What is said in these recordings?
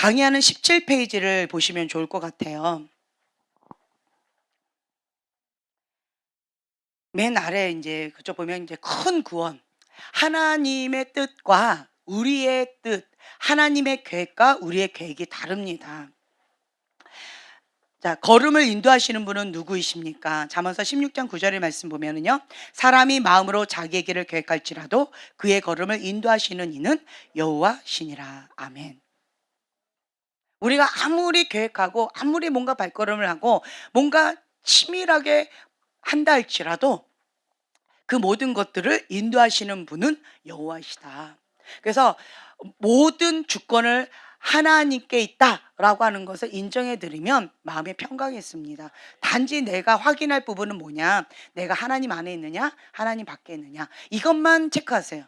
강의하는 17페이지를 보시면 좋을 것 같아요. 맨 아래 이제 그쪽 보면 이제 큰 구원. 하나님의 뜻과 우리의 뜻, 하나님의 계획과 우리의 계획이 다릅니다. 자, 걸음을 인도하시는 분은 누구이십니까? 잠언서 16장 9절의 말씀 보면은요. 사람이 마음으로 자기의 길을 계획할지라도 그의 걸음을 인도하시는 이는 여호와시니라. 아멘. 우리가 아무리 계획하고 아무리 뭔가 발걸음을 하고 뭔가 치밀하게 한다 할지라도 그 모든 것들을 인도하시는 분은 여호와시다. 그래서 모든 주권을 하나님께 있다라고 하는 것을 인정해 드리면 마음의 평강이 있습니다. 단지 내가 확인할 부분은 뭐냐? 내가 하나님 안에 있느냐? 하나님 밖에 있느냐? 이것만 체크하세요.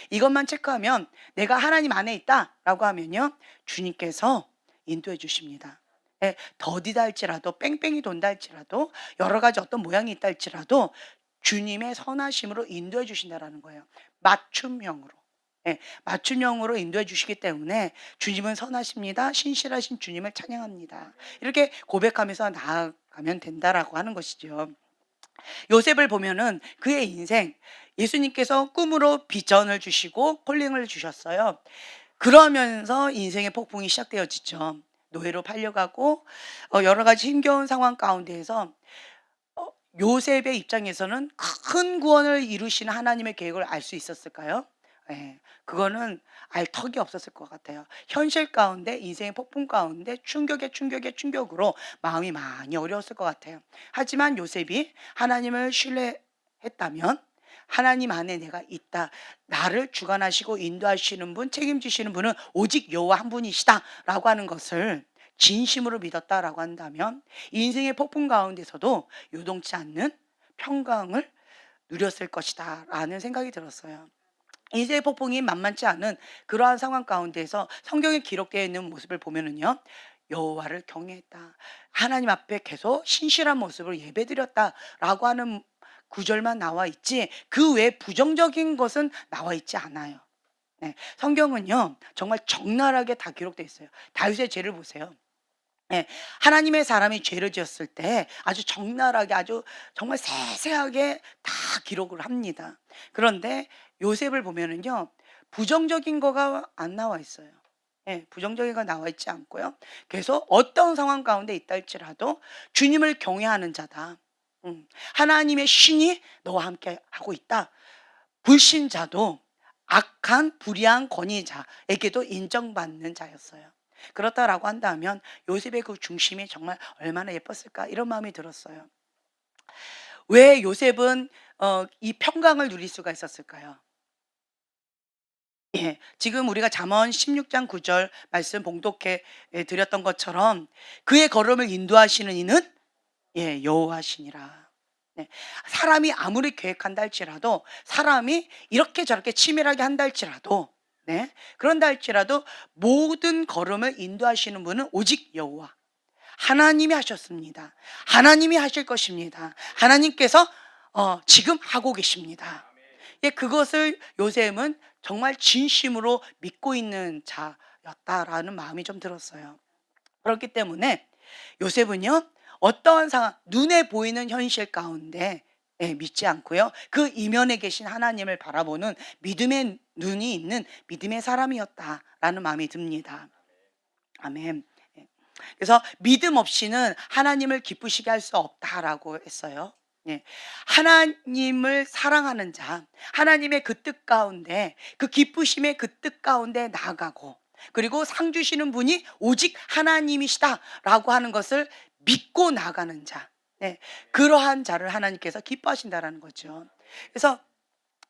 이것만 체크하면 내가 하나님 안에 있다라고 하면요. 주님께서 인도해 주십니다. 예, 더디다 할지라도 뺑뺑이 돈다 할지라도 여러 가지 어떤 모양이 있다 할지라도 주님의 선하심으로 인도해 주신다라는 거예요. 맞춤형으로. 예, 맞춤형으로 인도해 주시기 때문에 주님은 선하십니다. 신실하신 주님을 찬양합니다. 이렇게 고백하면서 나아가면 된다라고 하는 것이죠. 요셉을 보면은 그의 인생, 예수님께서 꿈으로 비전을 주시고 콜링을 주셨어요. 그러면서 인생의 폭풍이 시작되어지죠. 노예로 팔려가고 여러 가지 힘겨운 상황 가운데에서 요셉의 입장에서는 큰 구원을 이루시는 하나님의 계획을 알 수 있었을까요? 예, 그거는 알 턱이 없었을 것 같아요. 현실 가운데 인생의 폭풍 가운데 충격에 충격으로 마음이 많이 어려웠을 것 같아요. 하지만 요셉이 하나님을 신뢰했다면 하나님 안에 내가 있다. 나를 주관하시고 인도하시는 분, 책임지시는 분은 오직 여호와 한 분이시다라고 하는 것을 진심으로 믿었다라고 한다면 인생의 폭풍 가운데서도 요동치 않는 평강을 누렸을 것이다라는 생각이 들었어요. 인생의 폭풍이 만만치 않은 그러한 상황 가운데서 성경에 기록되어 있는 모습을 보면은요. 여호와를 경외했다. 하나님 앞에 계속 신실한 모습으로 예배드렸다라고 하는 구절만 나와 있지 그 외 부정적인 것은 나와 있지 않아요. 네, 성경은요. 정말 적나라하게 다 기록되어 있어요. 다윗의 죄를 보세요. 예. 하나님의 사람이 죄를 지었을 때 아주 적나라하게 아주 정말 세세하게 다 기록을 합니다. 그런데 요셉을 보면은요. 부정적인 거가 안 나와 있어요. 예. 부정적인 거 나와 있지 않고요. 계속 어떤 상황 가운데 있다 할지라도 주님을 경외하는 자다. 하나님의 신이 너와 함께 하고 있다. 불신자도 악한 불의한 권위자에게도 인정받는 자였어요. 그렇다라고 한다면 요셉의 그 중심이 정말 얼마나 예뻤을까 이런 마음이 들었어요. 왜 요셉은 이 평강을 누릴 수가 있었을까요? 예, 지금 우리가 잠언 16장 9절 말씀 봉독해 드렸던 것처럼 그의 걸음을 인도하시는 이는 여호와시니라. 네. 사람이 아무리 계획한다 할지라도 사람이 이렇게 저렇게 치밀하게 한다 할지라도 네. 그런다 할지라도 모든 걸음을 인도하시는 분은 오직 여호와. 하나님이 하셨습니다. 하나님이 하실 것입니다. 하나님께서 지금 하고 계십니다. 예, 그것을 요셉은 정말 진심으로 믿고 있는 자였다라는 마음이 좀 들었어요. 그렇기 때문에 요셉은요. 어떠한 상황, 눈에 보이는 현실 가운데 믿지 않고요. 그 이면에 계신 하나님을 바라보는 믿음의 눈이 있는 믿음의 사람이었다라는 마음이 듭니다. 아멘. 예. 그래서 믿음 없이는 하나님을 기쁘시게 할 수 없다라고 했어요. 예. 하나님을 사랑하는 자, 하나님의 그 뜻 가운데, 그 기쁘심의 그 뜻 가운데 나아가고, 그리고 상 주시는 분이 오직 하나님이시다라고 하는 것을 믿고 나가는 자, 네, 그러한 자를 하나님께서 기뻐하신다라는 거죠. 그래서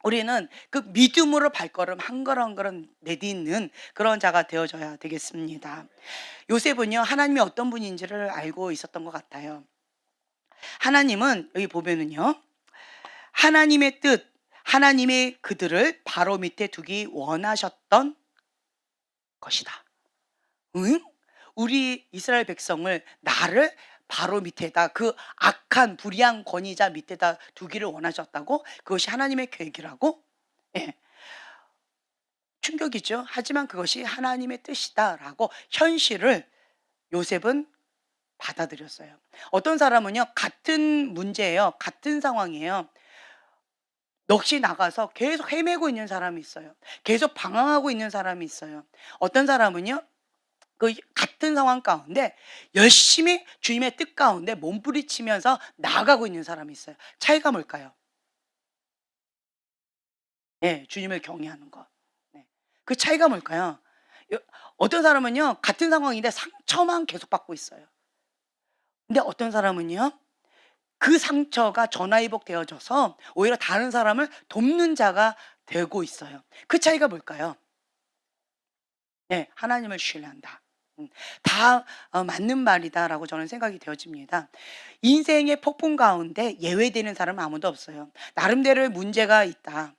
우리는 그 믿음으로 발걸음 한 걸음 한 걸음 내딛는 그런 자가 되어져야 되겠습니다. 요셉은요 하나님이 어떤 분인지를 알고 있었던 것 같아요. 하나님은 여기 보면은요 하나님의 뜻, 하나님의 그들을 바로 밑에 두기 원하셨던 것이다. 응? 우리 이스라엘 백성을 나를 바로 밑에다 그 악한 불의한 권위자 밑에다 두기를 원하셨다고? 그것이 하나님의 계획이라고? 예. 충격이죠. 하지만 그것이 하나님의 뜻이다라고 현실을 요셉은 받아들였어요. 어떤 사람은요, 같은 문제예요. 같은 상황이에요. 넋이 나가서 계속 헤매고 있는 사람이 있어요. 계속 방황하고 있는 사람이 있어요. 어떤 사람은요, 그 같은 상황 가운데 열심히 주님의 뜻 가운데 몸부리치면서 나아가고 있는 사람이 있어요. 차이가 뭘까요? 예, 주님을 경외하는 것. 네. 그 차이가 뭘까요? 여 어떤 사람은요, 같은 상황인데 상처만 계속 받고 있어요. 근데 어떤 사람은요, 그 상처가 전화위복되어져서 오히려 다른 사람을 돕는 자가 되고 있어요. 그 차이가 뭘까요? 네. 하나님을 신뢰한다. 음. 다 맞는 말이다라고 저는 생각이 되어집니다. 인생의 폭풍 가운데 예외되는 사람은 아무도 없어요. 나름대로의 문제가 있다.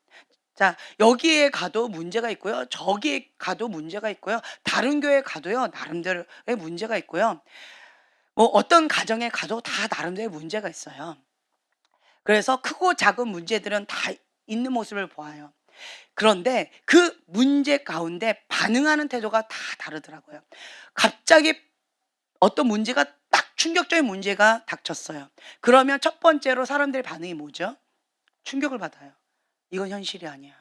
자, 여기에 가도 문제가 있고요. 저기에 가도 문제가 있고요. 다른 교회에 가도요. 나름대로의 문제가 있고요. 뭐 어떤 가정에 가도 다 나름대로의 문제가 있어요. 그래서 크고 작은 문제들은 다 있는 모습을 보아요. 그런데 그 문제 가운데 반응하는 태도가 다 다르더라고요. 갑자기 어떤 문제가 딱 충격적인 문제가 닥쳤어요. 그러면 첫 번째로 사람들의 반응이 뭐죠? 충격을 받아요. "이건 현실이 아니야.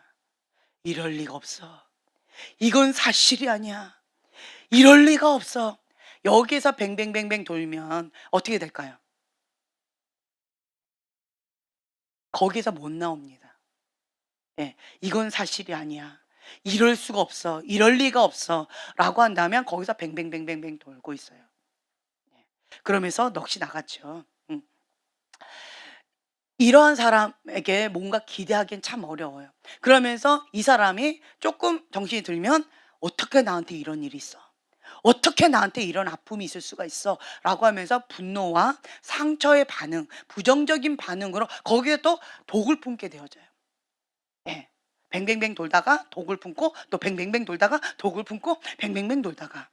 이럴 리가 없어. 이건 사실이 아니야. 이럴 리가 없어." 여기서 뱅뱅뱅뱅 돌면 어떻게 될까요? 거기서 못 나옵니다. 예. "이건 사실이 아니야. 이럴 수가 없어. 이럴 리가 없어."라고 한다면 거기서 뱅뱅뱅뱅뱅 돌고 있어요. 예. 그러면서 넋이 나갔죠. 음. 이러한 사람에게 뭔가 기대하기엔 참 어려워요. 그러면서 이 사람이 조금 정신이 들면 '어떻게 나한테 이런 일이 있어? 어떻게 나한테 이런 아픔이 있을 수가 있어?' 라고 하면서 분노와 상처의 반응, 부정적인 반응으로 거기에 또 독을 품게 되어져요. 예. 뱅뱅뱅 돌다가 독을 품고 또 뱅뱅뱅 돌다가 독을 품고 뱅뱅뱅 돌다가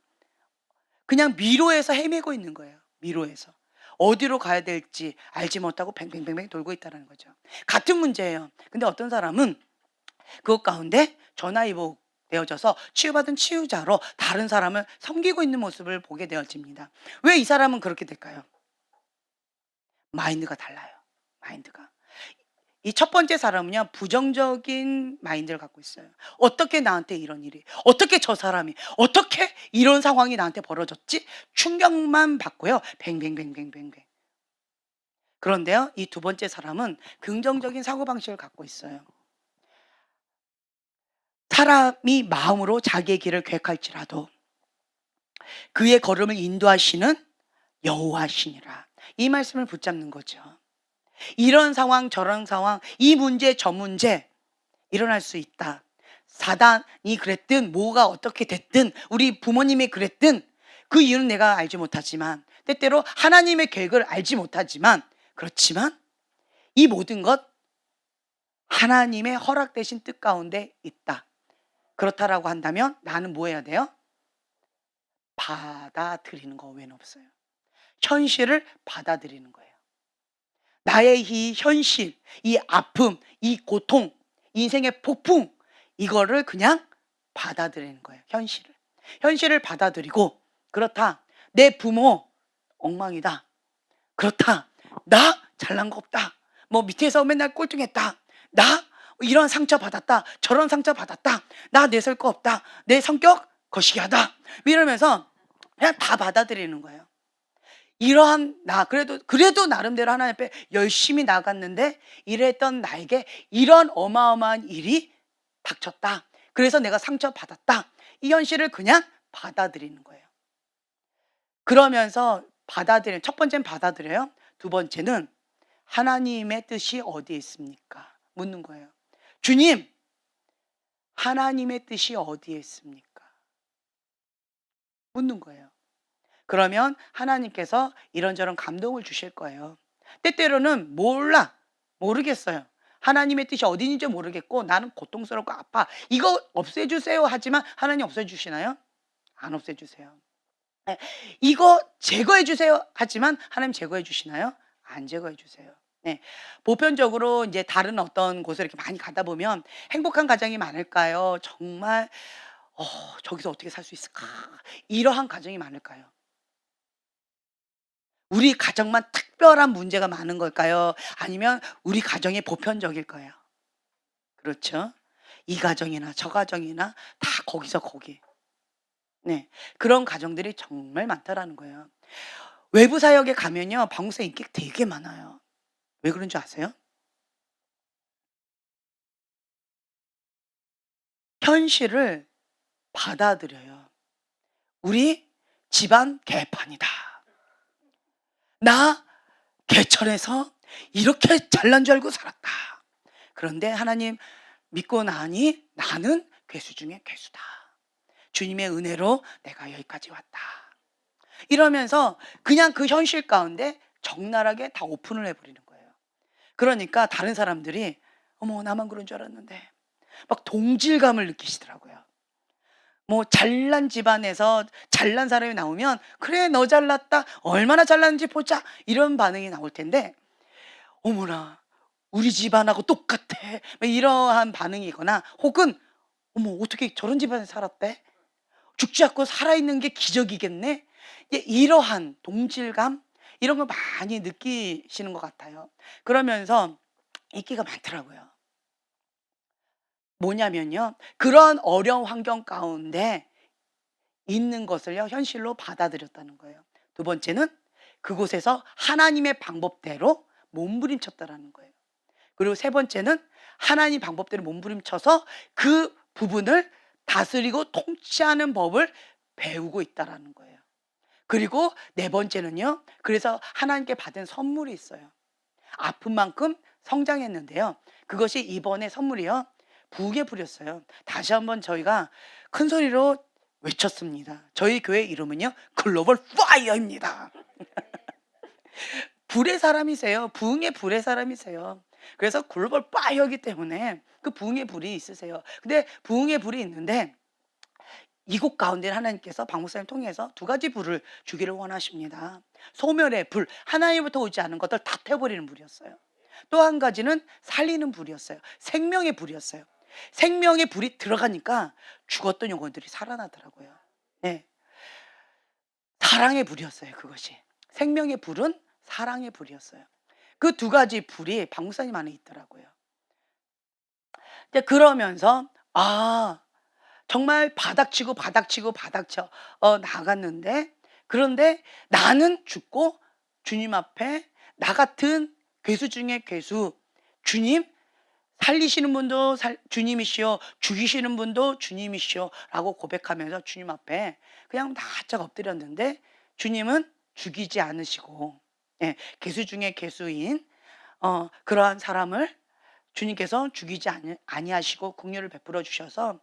그냥 미로에서 헤매고 있는 거예요, 미로에서. 어디로 가야 될지 알지 못하고 뱅뱅뱅뱅 돌고 있다는 거죠. 같은 문제예요. 근데 어떤 사람은 그것 가운데 전화위복되어져서 치유받은 치유자로 다른 사람을 섬기고 있는 모습을 보게 되어집니다. 왜 이 사람은 그렇게 될까요? 마인드가 달라요, 마인드가. 이 첫 번째 사람은요, 부정적인 마인드를 갖고 있어요. '어떻게 나한테 이런 일이, 어떻게 저 사람이, 어떻게 이런 상황이 나한테 벌어졌지?' 충격만 받고요. 뱅뱅뱅뱅뱅뱅. 그런데요, 이 두 번째 사람은 긍정적인 사고방식을 갖고 있어요. 사람이 마음으로 자기의 길을 계획할지라도 그의 걸음을 인도하시는 여호와시니라. 이 말씀을 붙잡는 거죠. 이런 상황 저런 상황, 이 문제 저 문제 일어날 수 있다. 사단이 그랬든 뭐가 어떻게 됐든 우리 부모님이 그랬든 그 이유는 내가 알지 못하지만 때때로 하나님의 계획을 알지 못하지만 그렇지만 이 모든 것 하나님의 허락되신 뜻 가운데 있다. 그렇다라고 한다면 나는 뭐 해야 돼요? 받아들이는 거 외에는 없어요. 현실을 받아들이는 거예요. 나의 이 현실, 이 아픔, 이 고통, 인생의 폭풍 이거를 그냥 받아들이는 거예요. 현실을. 현실을 받아들이고 그렇다. 내 부모 엉망이다. 그렇다. 나 잘난 거 없다. 뭐 밑에서 맨날 꼴등했다. 나 이런 상처 받았다. 저런 상처 받았다. 나 내설 거 없다. 내 성격 거시기하다. 이러면서 그냥 다 받아들이는 거예요. 이러한 나 그래도 나름대로 하나님 앞에 열심히 나갔는데 이랬던 나에게 이런 어마어마한 일이 닥쳤다. 그래서 내가 상처받았다. 이 현실을 그냥 받아들이는 거예요. 그러면서 첫 번째는 받아들여요. 두 번째는 하나님의 뜻이 어디에 있습니까? 묻는 거예요. 주님, 하나님의 뜻이 어디에 있습니까? 묻는 거예요. 그러면 하나님께서 이런저런 감동을 주실 거예요. 때때로는 모르겠어요. 하나님의 뜻이 어디인지 모르겠고 나는 고통스럽고 아파. 이거 없애주세요 하지만 하나님 없애주시나요? 안 없애주세요. 네. 이거 제거해 주세요 하지만 하나님 제거해 주시나요? 안 제거해 주세요. 네. 보편적으로 이제 다른 어떤 곳을 이렇게 많이 가다 보면 행복한 가정이 많을까요? 정말 '어 저기서 어떻게 살 수 있을까?' 이러한 가정이 많을까요? 우리 가정만 특별한 문제가 많은 걸까요? 아니면 우리 가정이 보편적일까요? 그렇죠. 이 가정이나 저 가정이나 다 거기서 거기. 네. 그런 가정들이 정말 많다라는 거예요. 외부 사역에 가면요. 방구석 인기가 되게 많아요. 왜 그런 줄 아세요? 현실을 받아들여요. '우리 집안 개판이다. 나 개천에서 이렇게 잘난 줄 알고 살았다. 그런데 하나님 믿고 나니 나는 괴수 중에 괴수다. 주님의 은혜로 내가 여기까지 왔다.' 이러면서 그냥 그 현실 가운데 적나라하게 다 오픈을 해 버리는 거예요. 그러니까 다른 사람들이 '어머 나만 그런 줄 알았는데.' 막 동질감을 느끼시더라고요. 뭐 잘난 집안에서 잘난 사람이 나오면 "그래 너 잘났다. 얼마나 잘났는지 보자." 이런 반응이 나올 텐데 "어머나 우리 집안하고 똑같아." 뭐 이러한 반응이거나 혹은 "어머 어떻게 저런 집안에 살았대? 죽지 않고 살아있는 게 기적이겠네." 이러한 동질감 이런 걸 많이 느끼시는 것 같아요. 그러면서 인기가 많더라고요. 뭐냐면요. 그런 어려운 환경 가운데 있는 것을요 현실로 받아들였다는 거예요. 두 번째는 그곳에서 하나님의 방법대로 몸부림쳤다라는 거예요. 그리고 세 번째는 하나님 방법대로 몸부림쳐서 그 부분을 다스리고 통치하는 법을 배우고 있다라는 거예요. 그리고 네 번째는요. 그래서 하나님께 받은 선물이 있어요. 아픈 만큼 성장했는데요. 그것이 이번에 선물이요. 부흥의 불이었어요. 다시 한번 저희가 큰 소리로 외쳤습니다. 저희 교회 이름은요. 글로벌 파이어입니다. 불의 사람이세요. 부흥의 불의 사람이세요. 그래서 글로벌 파이어이기 때문에 그 부흥의 불이 있으세요. 근데 부흥의 불이 있는데 이곳 가운데 하나님께서 박 목사님 통해서 두 가지 불을 주기를 원하십니다. 소멸의 불, 하나님부터 오지 않은 것들 다 태워버리는 불이었어요. 또 한 가지는 살리는 불이었어요. 생명의 불이었어요. 생명의 불이 들어가니까 죽었던 영혼들이 살아나더라고요. 네. 사랑의 불이었어요, 그것이. 생명의 불은 사랑의 불이었어요. 그 두 가지 불이 박 목사님 안에 있더라고요. 이제 그러면서 정말 바닥치고 바닥치고 바닥쳐 나갔는데 그런데 나는 죽고 주님 앞에 나 같은 괴수 중에 괴수 주님 살리시는 분도 주님이시오 죽이시는 분도 주님이시오라고 고백하면서 주님 앞에 그냥 납작 엎드렸는데 주님은 죽이지 않으시고 괴수 중에 괴수인 그러한 사람을 주님께서 죽이지 아니하시고 긍휼을 베풀어 주셔서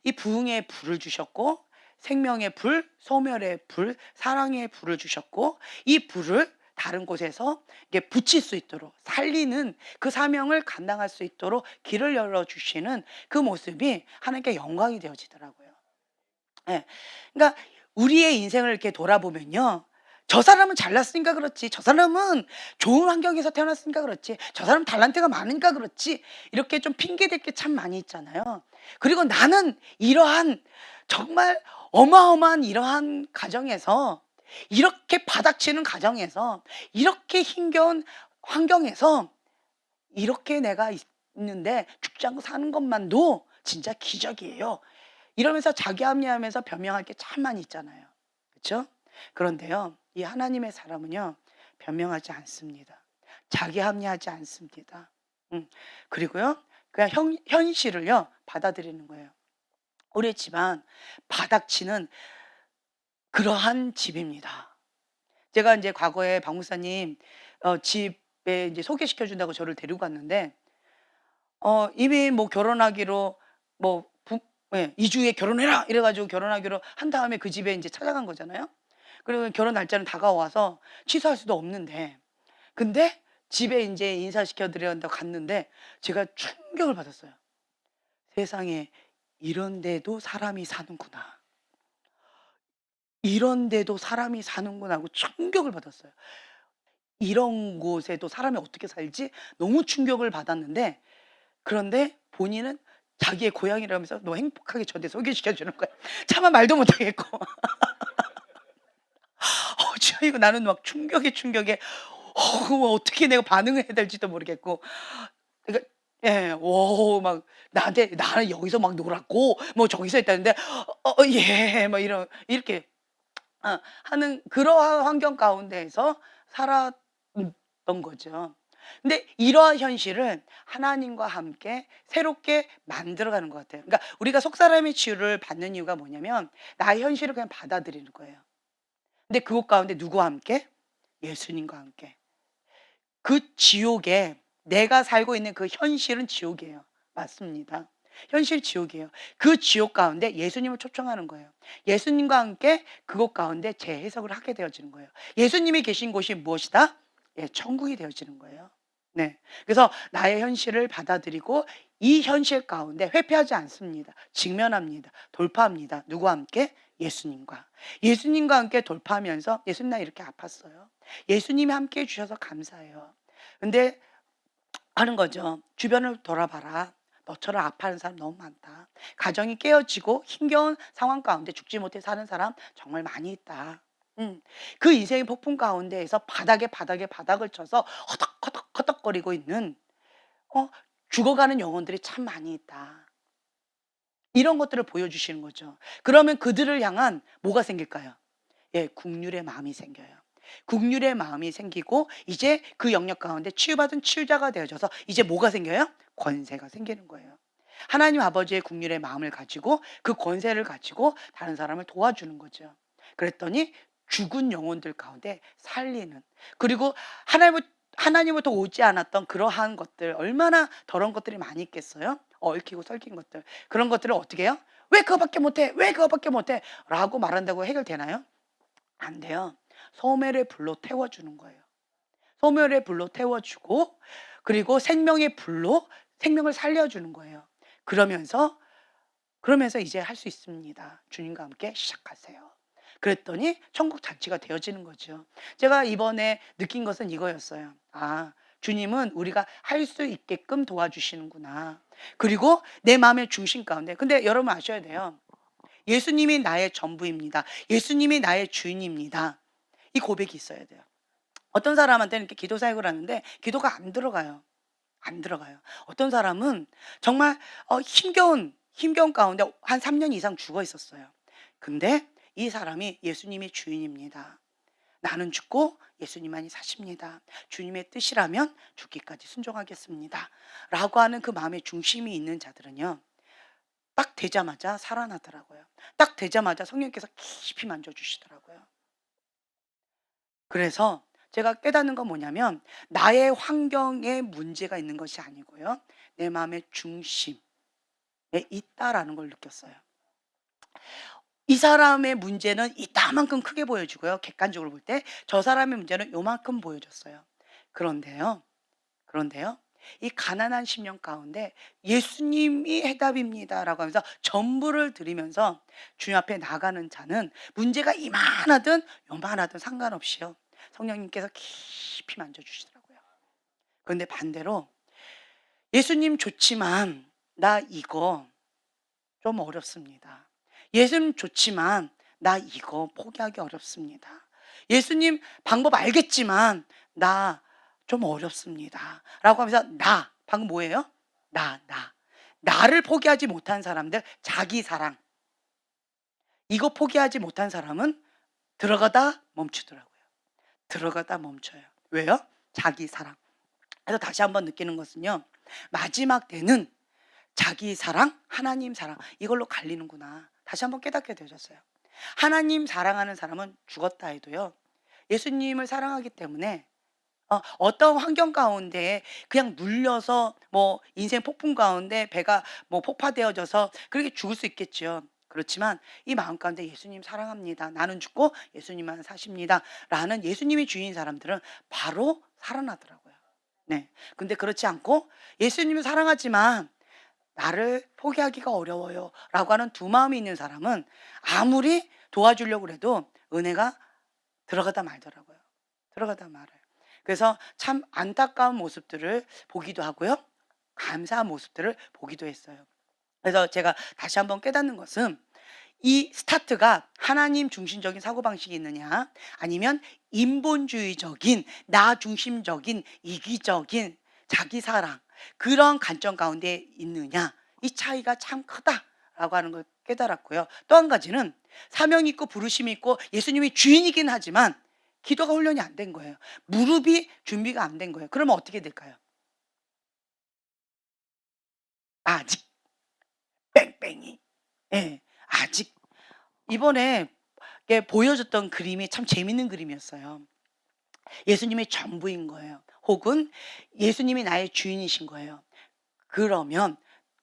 이 부흥의 불을 주셨고 생명의 불, 소멸의 불, 사랑의 불을 주셨고 이 불을 다른 곳에서 이게 붙일 수 있도록 살리는 그 사명을 감당할 수 있도록 길을 열어 주시는 그 모습이 하나님께 영광이 되어지더라고요. 예. 그러니까 우리의 인생을 이렇게 돌아보면요. 저 사람은 잘났으니까 그렇지. 저 사람은 좋은 환경에서 태어났으니까 그렇지. 저 사람은 달란트가 많으니까 그렇지. 이렇게 좀 핑계댈 게 참 많이 있잖아요. 그리고 나는 이러한 정말 어마어마한 이러한 가정에서 이렇게 바닥치는 가정에서 이렇게 힘겨운 환경에서 이렇게 내가 있는데 죽지 않고 사는 것만도 진짜 기적이에요. 이러면서 자기 합리하면서 변명할 게 참 많이 있잖아요. 그렇죠? 그런데요. 이 하나님의 사람은요. 변명하지 않습니다. 자기 합리하지 않습니다. 그리고요. 그냥 현실을요. 받아들이는 거예요. 우리 집안 바닥치는 그러한 집입니다. 제가 이제 과거에 박 목사님 집에 이제 소개시켜 준다고 저를 데리고 갔는데 이미 뭐 결혼하기로 뭐 2 주에 결혼해라 이래 가지고 결혼하기로 한 다음에 그 집에 인제 찾아간 거잖아요. 그리고 결혼 날짜는 다가와서 취소할 수도 없는데 근데 집에 인제 인사시켜 드려야 한다고 갔는데 제가 충격을 받았어요. '세상에 이런 데도 사람이 사는구나. 이런 데도 사람이 사는구나.' 하고 충격을 받았어요. 이런 곳에도 사람이 어떻게 살지? 너무 충격을 받았는데, 그런데 본인은 자기의 고향이라면서 너무 행복하게 저한테 소개시켜 주는 거예요. 차마 말도 못 하겠고. 주여, 나는 막 충격에 충격에 어떻게 내가 반응을 해야 될지도 모르겠고. 그러니까 예. 막 나한테 "나는 여기서 막 놀았고 뭐 저기서 했다는데." 예." 막 이렇게 하는 그러한 환경 가운데에서 살았던 거죠. 근데 이러한 현실을 하나님과 함께 새롭게 만들어가는 것 같아요. 그러니까 우리가 속사람의 치유를 받는 이유가 뭐냐면 나의 현실을 그냥 받아들이는 거예요. 근데 그것 가운데 누구와 함께? 예수님과 함께. 그 지옥에 내가 살고 있는 그 현실은 지옥이에요. 맞습니다. 현실 지옥이에요. 그 지옥 가운데 예수님을 초청하는 거예요. 예수님과 함께 그곳 가운데 재해석을 하게 되어지는 거예요. 예수님이 계신 곳이 무엇이다? 예, 천국이 되어지는 거예요. 네. 그래서 나의 현실을 받아들이고 이 현실 가운데 회피하지 않습니다. 직면합니다. 돌파합니다. 누구와 함께? 예수님과. 예수님과 함께 돌파하면서 예수님 나 이렇게 아팠어요. 예수님이 함께 해 주셔서 감사해요. 근데 하는 거죠. 주변을 돌아봐라. 너처럼 아파하는 사람 너무 많다. 가정이 깨어지고 힘겨운 상황 가운데 죽지 못해 사는 사람 정말 많이 있다. 그 인생의 폭풍 가운데에서 바닥을 쳐서 허덕허덕거리고 있는 어 죽어가는 영혼들이 참 많이 있다. 이런 것들을 보여주시는 거죠. 그러면 그들을 향한 뭐가 생길까요? 예, 국률의 마음이 생겨요. 국률의 마음이 생기고 이제 그 영역 가운데 치유받은 치유자가 되어져서 이제 뭐가 생겨요? 권세가 생기는 거예요. 하나님 아버지의 국률의 마음을 가지고 그 권세를 가지고 다른 사람을 도와주는 거죠. 그랬더니 죽은 영혼들 가운데 살리는, 그리고 하나님부터 오지 않았던 그러한 것들, 얼마나 더러운 것들이 많이 있겠어요? 얽히고 설킨 것들, 그런 것들을 어떻게 해요? 왜 그거밖에 못해? 왜 그거밖에 못해? 라고 말한다고 해결되나요? 안 돼요. 소멸의 불로 태워주는 거예요. 소멸의 불로 태워주고, 그리고 생명의 불로 생명을 살려주는 거예요. 그러면서 이제 할 수 있습니다. 주님과 함께 시작하세요. 그랬더니 천국 잔치가 되어지는 거죠. 제가 이번에 느낀 것은 이거였어요. 아, 주님은 우리가 할 수 있게끔 도와주시는구나. 그리고 내 마음의 중심 가운데. 근데 여러분 아셔야 돼요. 예수님이 나의 전부입니다. 예수님이 나의 주인입니다. 이 고백이 있어야 돼요. 어떤 사람한테는 이렇게 기도 사역을 하는데 기도가 안 들어가요. 안 들어가요. 어떤 사람은 정말 힘겨운 가운데 한 3년 이상 죽어 있었어요. 근데 이 사람이 예수님이 주인입니다. 나는 죽고 예수님만이 사십니다. 주님의 뜻이라면 죽기까지 순종하겠습니다. 라고 하는 그 마음의 중심이 있는 자들은요, 딱 되자마자 살아나더라고요. 딱 되자마자 성령께서 깊이 만져주시더라고요. 그래서 제가 깨닫는 건 뭐냐면 나의 환경에 문제가 있는 것이 아니고요, 내 마음의 중심에 있다라는 걸 느꼈어요. 이 사람의 문제는 이따만큼 크게 보여지고요, 객관적으로 볼 때 저 사람의 문제는 요만큼 보여졌어요. 그런데요, 그런데요, 이 가난한 심령 가운데 예수님이 해답입니다라고 하면서 전부를 드리면서 주님 앞에 나가는 자는 문제가 이만하든 요만하든 상관없이요, 성령님께서 깊이 만져주시더라고요. 그런데 반대로 예수님 좋지만 나 이거 좀 어렵습니다. 예수님 좋지만 나 이거 포기하기 어렵습니다. 예수님 방법 알겠지만 나 좀 어렵습니다. 라고 하면서 방금 뭐예요? 나를 포기하지 못한 사람들, 자기 사랑. 이거 포기하지 못한 사람은 들어가다 멈추더라고요. 들어가다 멈춰요. 왜요? 자기 사랑. 그래서 다시 한번 느끼는 것은요, 마지막 때는 자기 사랑, 하나님 사랑, 이걸로 갈리는구나. 다시 한번 깨닫게 되셨어요. 하나님 사랑하는 사람은 죽었다 해도요, 예수님을 사랑하기 때문에 어떤 환경 가운데 그냥 눌려서 뭐 인생 폭풍 가운데 배가 뭐 폭파되어져서 그렇게 죽을 수 있겠죠. 그렇지만 이 마음 가운데 예수님 사랑합니다. 나는 죽고 예수님만 사십니다. 라는 예수님이 주인 사람들은 바로 살아나더라고요. 네. 근데 그렇지 않고 예수님을 사랑하지만 나를 포기하기가 어려워요. 라고 하는 두 마음이 있는 사람은 아무리 도와주려고 해도 은혜가 들어가다 말더라고요. 들어가다 말아요. 그래서 참 안타까운 모습들을 보기도 하고요. 감사한 모습들을 보기도 했어요. 그래서 제가 다시 한번 깨닫는 것은 이 스타트가 하나님 중심적인 사고방식이 있느냐, 아니면 인본주의적인 나 중심적인 이기적인 자기 사랑, 그런 관점 가운데 있느냐, 이 차이가 참 크다라고 하는 걸 깨달았고요. 또 한 가지는 사명이 있고 부르심이 있고 예수님이 주인이긴 하지만 기도가 훈련이 안 된 거예요. 무릎이 준비가 안 된 거예요. 그러면 어떻게 될까요? 아직 뺑뺑이. 예. 아직 이번에 보여줬던 그림이 참 재밌는 그림이었어요. 예수님이 전부인 거예요. 혹은 예수님이 나의 주인이신 거예요. 그러면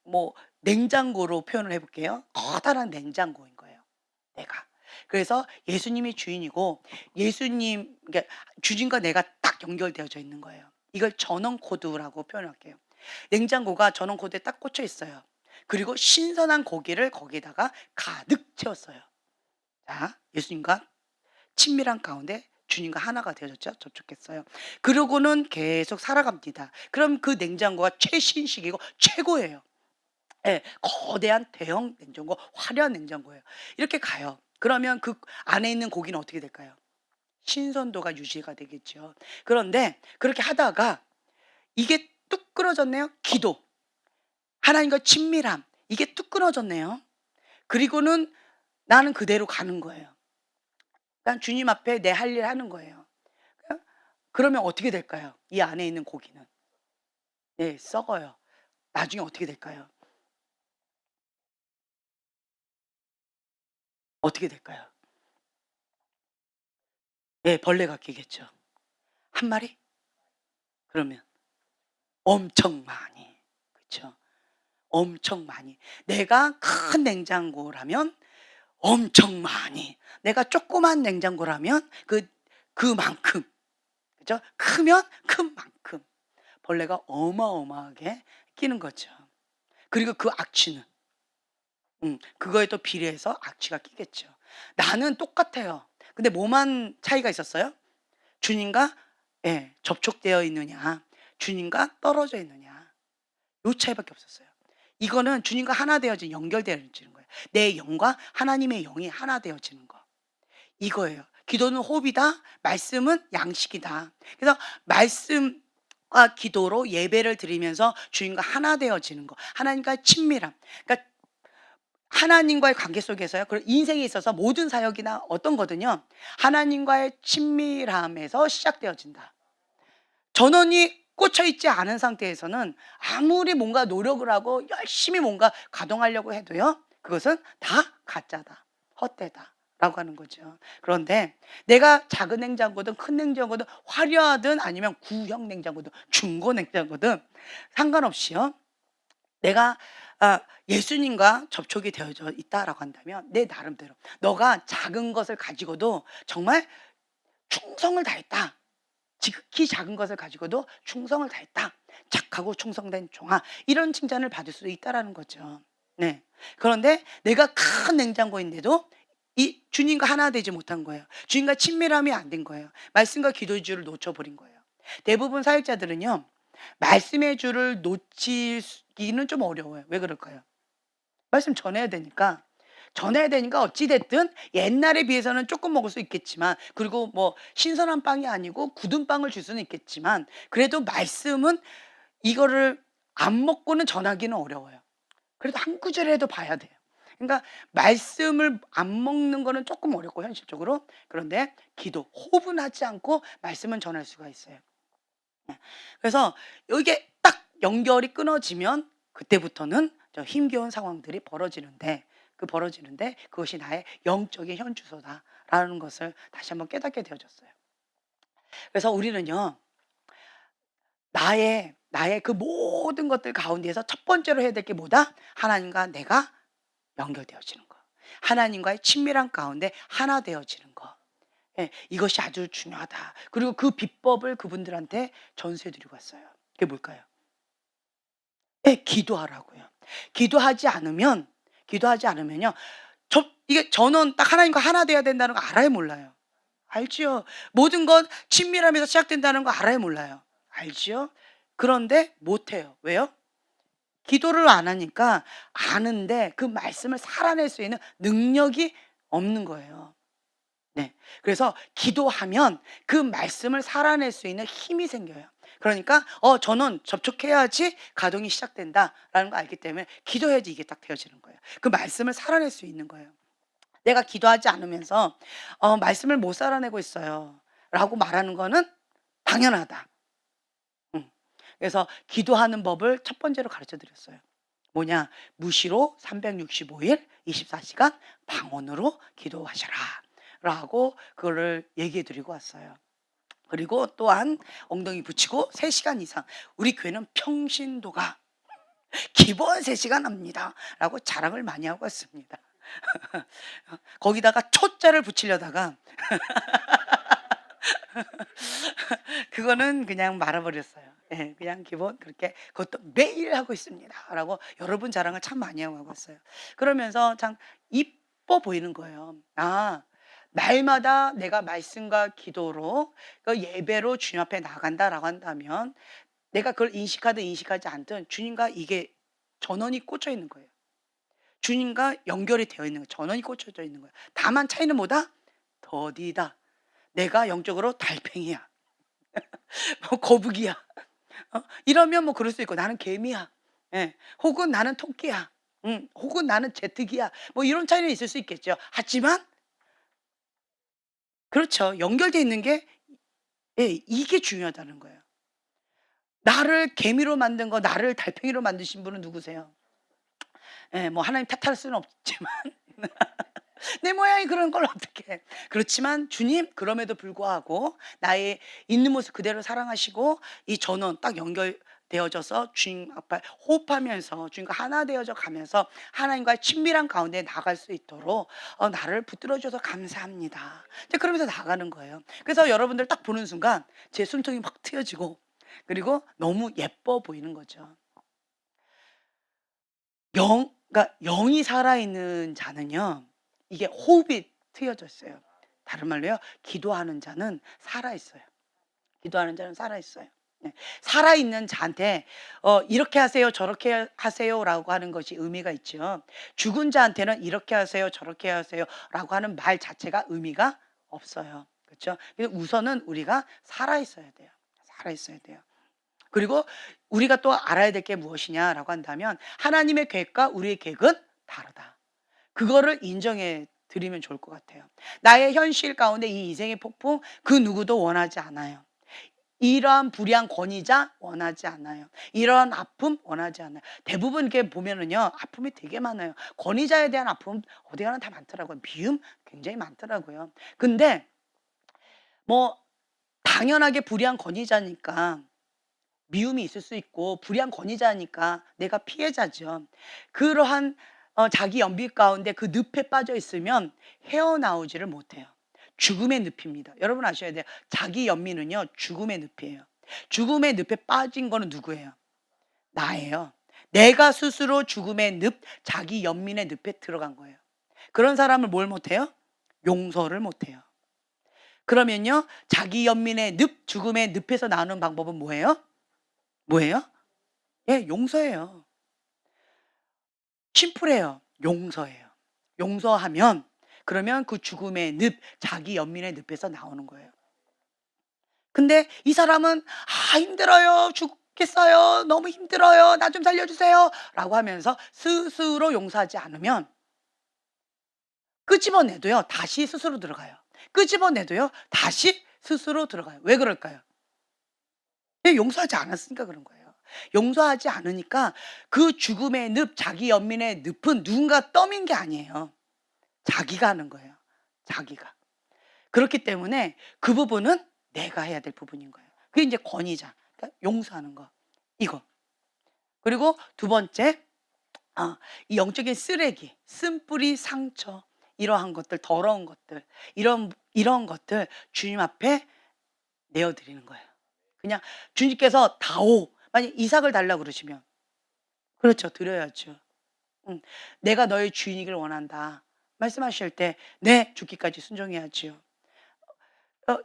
뭐 냉장고로 표현을 해 볼게요. 커다란 냉장고인 거예요, 내가. 그래서 예수님이 주인이고 예수님, 그러니까 주님과 내가 딱 연결되어져 있는 거예요. 이걸 전원 코드라고 표현할게요. 냉장고가 전원 코드에 딱 꽂혀 있어요. 그리고 신선한 고기를 거기에다가 가득 채웠어요. 자, 예수님과 친밀한 가운데 주님과 하나가 되어졌죠. 접촉했어요. 그러고는 계속 살아갑니다. 그럼 그 냉장고가 최신식이고 최고예요. 예, 거대한 대형 냉장고, 화려한 냉장고예요. 이렇게 가요. 그러면 그 안에 있는 고기는 어떻게 될까요? 신선도가 유지가 되겠죠. 그런데 그렇게 하다가 이게 뚝 끊어졌네요. 기도, 하나님과 친밀함, 이게 뚝 끊어졌네요. 그리고는 나는 그대로 가는 거예요. 난 주님 앞에 내 할 일 하는 거예요. 그러면 어떻게 될까요? 이 안에 있는 고기는. 네, 썩어요. 나중에 어떻게 될까요? 어떻게 될까요? 예, 벌레가 끼겠죠. 한 마리? 그러면 엄청 많이. 그쵸? 엄청 많이. 내가 큰 냉장고라면 엄청 많이. 내가 조그만 냉장고라면 그만큼. 그죠? 크면 큰 만큼. 벌레가 어마어마하게 끼는 거죠. 그리고 그 악취는 그거에 또 비례해서 악취가 끼겠죠. 나는 똑같아요. 근데 뭐만 차이가 있었어요? 주님과, 예, 접촉되어 있느냐, 주님과 떨어져 있느냐. 요 차이밖에 없었어요. 이거는 주님과 하나 되어진, 연결되어지는 거예요. 내 영과 하나님의 영이 하나 되어지는 거. 이거예요. 기도는 호흡이다. 말씀은 양식이다. 그래서 말씀과 기도로 예배를 드리면서 주님과 하나 되어지는 거. 하나님과 친밀함. 그러니까 하나님과의 관계 속에서요. 그리고 인생에 있어서 모든 사역이나 어떤 거든요. 하나님과의 친밀함에서 시작되어진다. 전원이 꽂혀 있지 않은 상태에서는 아무리 뭔가 노력을 하고 열심히 뭔가 가동하려고 해도요. 그것은 다 가짜다. 헛되다. 라고 하는 거죠. 그런데 내가 작은 냉장고든 큰 냉장고든 화려하든 아니면 구형 냉장고든 중고 냉장고든 상관없이요. 내가 예수님과 접촉이 되어져 있다라고 한다면 내 나름대로 너가 작은 것을 가지고도 정말 충성을 다했다. 지극히 작은 것을 가지고도 충성을 다했다. 착하고 충성된 종아. 이런 칭찬을 받을 수도 있다라는 거죠. 네. 그런데 내가 큰 냉장고인데도 이 주님과 하나 되지 못한 거예요. 주님과 친밀함이 안 된 거예요. 말씀과 기도의 줄을 놓쳐버린 거예요. 대부분 사역자들은요. 말씀의 줄을 놓치기는 좀 어려워요. 왜 그럴까요? 말씀 전해야 되니까. 전해야 되니까 어찌 됐든 옛날에 비해서는 조금 먹을 수 있겠지만, 그리고 뭐 신선한 빵이 아니고 굳은 빵을 줄 수는 있겠지만, 그래도 말씀은 이거를 안 먹고는 전하기는 어려워요. 그래도 한 구절이라도 봐야 돼요. 그러니까 말씀을 안 먹는 거는 조금 어렵고 현실적으로. 그런데 기도, 호흡은 하지 않고 말씀은 전할 수가 있어요. 그래서 이게 딱 연결이 끊어지면 그때부터는 저 힘겨운 상황들이 벌어지는데 그것이 나의 영적인 현주소다라는 것을 다시 한번 깨닫게 되어졌어요. 그래서 우리는요. 나의 그 모든 것들 가운데에서 첫 번째로 해야 될 게 뭐다? 하나님과 내가 연결되어지는 거. 하나님과의 친밀한 가운데 하나 되어지는 거. 예, 이것이 아주 중요하다. 그리고 그 비법을 그분들한테 전수해 드리고 왔어요. 그게 뭘까요? 예, 기도하라고요. 기도하지 않으면요. 이게 저는 딱 하나님과 하나 돼야 된다는 거 알아요, 몰라요? 알지요. 모든 건 친밀함에서 시작된다는 거 알아요, 몰라요? 알지요. 그런데 못해요. 왜요? 기도를 안 하니까 아는데 그 말씀을 살아낼 수 있는 능력이 없는 거예요. 네. 그래서 기도하면 그 말씀을 살아낼 수 있는 힘이 생겨요. 그러니까 저는 접촉해야지 가동이 시작된다라는 걸 알기 때문에 기도해야지 이게 딱 되어지는 거예요. 그 말씀을 살아낼 수 있는 거예요. 내가 기도하지 않으면서 말씀을 못 살아내고 있어요. 라고 말하는 거는 당연하다. 음. 그래서 기도하는 법을 첫 번째로 가르쳐 드렸어요. 뭐냐? 무시로 365일 24시간 방언으로 기도하셔라. 라고 그거를 얘기해 드리고 왔어요. 그리고 또한 엉덩이 붙이고 3시간 이상. 우리 교회는 평신도가 기본 3시간 합니다. 라고 자랑을 많이 하고 왔습니다. 거기다가 초자를 붙이려다가 그거는 그냥 말아버렸어요. 예, 그냥 기본 그렇게 그것도 매일 하고 있습니다. 라고 여러분 자랑을 참 많이 하고 있어요. 그러면서 참 이뻐 보이는 거예요. 아, 날마다 내가 말씀과 기도로 그 예배로 주님 앞에 나간다라고 한다면 내가 그걸 인식하든 인식하지 않든 주님과 이게 전원이 꽂혀 있는 거예요. 주님과 연결이 되어 있는 거예요. 전원이 꽂혀져 있는 거예요. 다만 차이는 뭐다? 더디다. 내가 영적으로 달팽이야. 뭐 거북이야. 이러면 뭐 그럴 수 있고 나는 개미야. 예. 혹은 나는 토끼야. 혹은 나는 제트기야. 뭐 이런 차이는 있을 수 있겠죠. 하지만 그렇죠. 연결되어 있는 게 예, 이게 중요하다는 거예요. 나를 개미로 만든 거 나를 달팽이로 만드신 분은 누구세요? 예, 뭐 하나님 탓할 수는 없지만 내 모양이 그런 걸 어떻게 해. 그렇지만 주님 그럼에도 불구하고 나의 있는 모습 그대로 사랑하시고 이 전원 딱 연결되어져서 주님 앞에 호흡하면서 주님과 하나 되어져 가면서 하나님과의 친밀한 가운데 나갈 수 있도록 나를 붙들어 줘서 감사합니다. 이제 그러면서 나가는 거예요. 그래서 여러분들 딱 보는 순간 제 숨통이 막 트여지고 그리고 너무 예뻐 보이는 거죠. 그러니까 영이 살아있는 자는요. 이게 호흡이 트여져 있어요. 다른 말로요. 기도하는 자는 살아있어요. 기도하는 자는 살아있어요. 네. 살아있는 자한테 이렇게 하세요, 저렇게 하세요라고 하는 것이 의미가 있죠. 죽은 자한테는 이렇게 하세요, 저렇게 하세요라고 하는 말 자체가 의미가 없어요. 그렇죠? 우선은 우리가 살아있어야 돼요. 살아있어야 돼요. 그리고 우리가 또 알아야 될 게 무엇이냐라고 한다면 하나님의 계획과 우리의 계획은 다르다. 그거를 인정해 드리면 좋을 것 같아요. 나의 현실 가운데 이 인생의 폭풍 그 누구도 원하지 않아요. 이러한 불의한 권위자 원하지 않아요. 이러한 아픔 원하지 않아요. 대부분 이렇게 보면은요, 아픔이 되게 많아요. 권위자에 대한 아픔 어디 가나 다 많더라고요. 미움 굉장히 많더라고요. 근데 뭐 당연하게 불의한 권위자니까 미움이 있을 수 있고 불의한 권위자니까 내가 피해자죠. 그러한 자기 연비 가운데 그 늪에 빠져 있으면 헤어나오지를 못해요. 죽음의 늪입니다. 여러분 아셔야 돼요. 자기 연민은요 죽음의 늪이에요. 죽음의 늪에 빠진 거는 누구예요? 나예요. 내가 스스로 죽음의 늪, 자기 연민의 늪에 들어간 거예요. 그런 사람을 뭘 못해요? 용서를 못해요. 그러면요 자기 연민의 늪, 죽음의 늪에서 나오는 방법은 뭐예요? 뭐예요? 예, 용서예요. 심플해요. 용서예요. 용서하면 그러면 그 죽음의 늪, 자기 연민의 늪에서 나오는 거예요. 근데 이 사람은 힘들어요. 죽겠어요. 너무 힘들어요. 나 좀 살려주세요. 라고 하면서 스스로 용서하지 않으면 끄집어내도요. 다시 스스로 들어가요. 끄집어내도요. 다시 스스로 들어가요. 왜 그럴까요? 예, 용서하지 않았으니까 그런 거예요. 용서하지 않으니까 그 죽음의 늪, 자기 연민의 늪은 누군가 떠민 게 아니에요. 자기가 하는 거예요. 자기가. 그렇기 때문에 그 부분은 내가 해야 될 부분인 거예요. 그게 이제 권위자. 그러니까 용서하는 거. 이거. 그리고 두 번째, 이 영적인 쓰레기, 쓴뿌리, 상처, 이러한 것들, 더러운 것들, 이런 것들 주님 앞에 내어드리는 거예요. 그냥 주님께서 다오. 만약 이삭을 달라고 그러시면 그렇죠. 드려야죠. 내가 너의 주인이길 원한다. 말씀하실 때 네, 죽기까지 순종해야지요.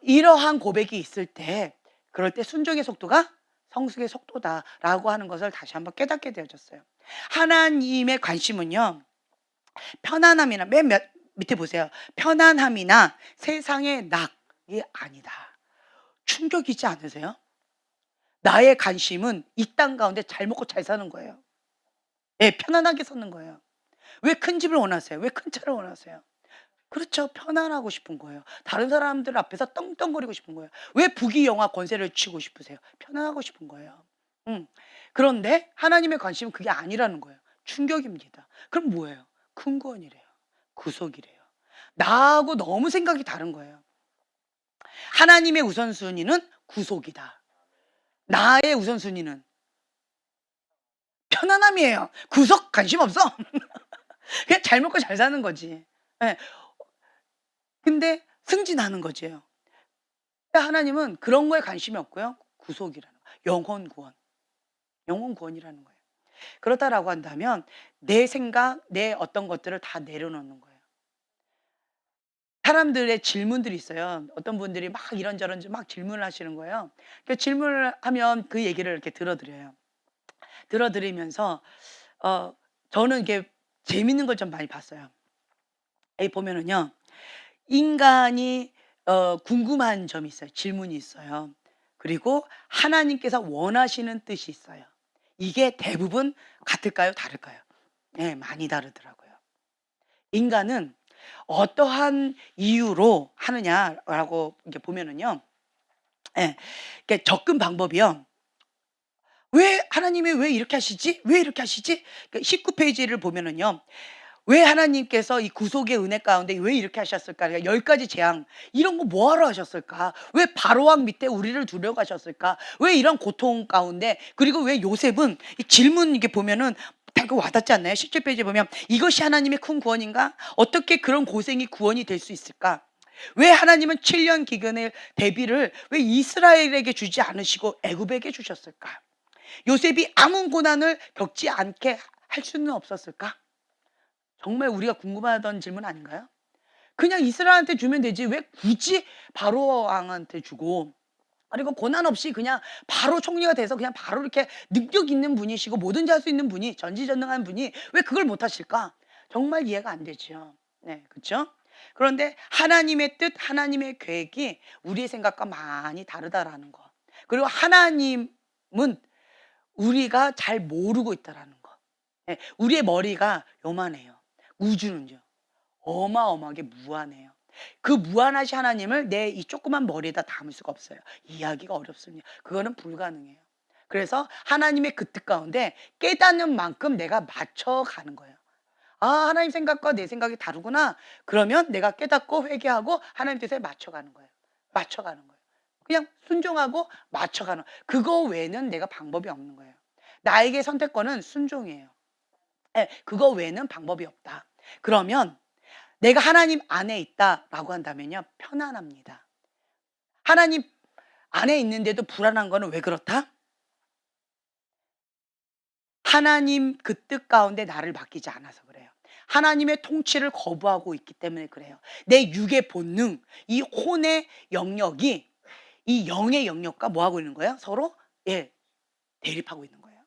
이러한 고백이 있을 때 그럴 때 순종의 속도가 성숙의 속도다라고 하는 것을 다시 한번 깨닫게 되어졌어요. 하나님의 관심은요. 편안함이나 밑에 보세요. 편안함이나 세상의 낙이 아니다. 충격이지 않으세요? 나의 관심은 이 땅 가운데 잘 먹고 잘 사는 거예요. 예, 편안하게 사는 거예요. 왜 큰 집을 원하세요? 왜 큰 차를 원하세요? 그렇죠. 편안하고 싶은 거예요. 다른 사람들 앞에서 떵떵거리고 싶은 거예요. 왜 부귀영화 권세를 쥐고 싶으세요? 편안하고 싶은 거예요. 음. 그런데 하나님의 관심은 그게 아니라는 거예요. 충격입니다. 그럼 뭐예요? 큰 구원이래요. 구속이래요. 나하고 너무 생각이 다른 거예요. 하나님의 우선순위는 구속이다. 나의 우선순위는 편안함이에요. 구속 관심 없어. 그냥 잘 먹고 잘 사는 거지. 예. 근데 승진하는 거지요. 근데 하나님은 그런 거에 관심이 없고요. 구속이라는 거예요. 영혼 구원. 영혼 구원이라는 거예요. 그렇다라고 한다면 내 생각, 내 어떤 것들을 다 내려놓는 거예요. 사람들의 질문들이 있어요. 어떤 분들이 막 이런저런 막 질문을 하시는 거예요. 그 질문을 하면 그 얘기를 이렇게 들어드려요. 들어드리면서 저는 이게 재밌는 걸 좀 많이 봤어요. 여기 보면은요. 인간이 궁금한 점이 있어요. 질문이 있어요. 그리고 하나님께서 원하시는 뜻이 있어요. 이게 대부분 같을까요? 다를까요? 네, 많이 다르더라고요. 인간은 어떠한 이유로 하느냐라고 이렇게 보면은요. 예. 이렇게 접근 방법이요. 왜 하나님이 왜 이렇게 하시지? 왜 이렇게 하시지? 19페이지를 보면은요. 왜 하나님께서 이 구속의 은혜 가운데 왜 이렇게 하셨을까? 그러니까 10가지 재앙 이런 거 뭐하러 하셨을까? 왜 바로왕 밑에 우리를 두려고 하셨을까? 왜 이런 고통 가운데 그리고 왜 요셉은 이 질문 이게 보면은 딱 와닿지 않나요? 17페이지 보면 이것이 하나님의 큰 구원인가? 어떻게 그런 고생이 구원이 될 수 있을까? 왜 하나님은 7년 기근의 대비를 왜 이스라엘에게 주지 않으시고 애굽에게 주셨을까? 요셉이 아무 고난을 겪지 않게 할 수는 없었을까? 정말 우리가 궁금하던 질문 아닌가요? 그냥 이스라엘한테 주면 되지 왜 굳이 바로 왕한테 주고 그리고 고난 없이 그냥 바로 총리가 돼서 그냥 바로 이렇게 능력 있는 분이시고 뭐든지 할 수 있는 분이 전지전능한 분이 왜 그걸 못 하실까? 정말 이해가 안 되죠. 네, 그렇죠? 그런데 하나님의 뜻, 하나님의 계획이 우리의 생각과 많이 다르다라는 거. 그리고 하나님은 우리가 잘 모르고 있다라는 거. 예, 우리의 머리가 요만해요. 우주는요. 어마어마하게 무한해요. 그 무한하신 하나님을 내 이 조그만 머리에다 담을 수가 없어요. 이해하기가 어렵습니다. 그거는 불가능해요. 그래서 하나님의 그 뜻 가운데 깨닫는 만큼 내가 맞춰가는 거예요. 아, 하나님 생각과 내 생각이 다르구나. 그러면 내가 깨닫고 회개하고 하나님 뜻에 맞춰가는 거예요. 맞춰가는 거예요. 그냥 순종하고 맞춰가는 거예요. 그거 외에는 내가 방법이 없는 거예요. 나에게 선택권은 순종이에요. 예, 그거 외에는 방법이 없다. 그러면 내가 하나님 안에 있다라고 한다면요. 편안합니다. 하나님 안에 있는데도 불안한 거는 왜 그렇다? 하나님 그 뜻 가운데 나를 맡기지 않아서 그래요. 하나님의 통치를 거부하고 있기 때문에 그래요. 내 육의 본능, 이 혼의 영역이 이 영의 영역과 뭐 하고 있는 거예요? 서로 예, 대립하고 있는 거예요.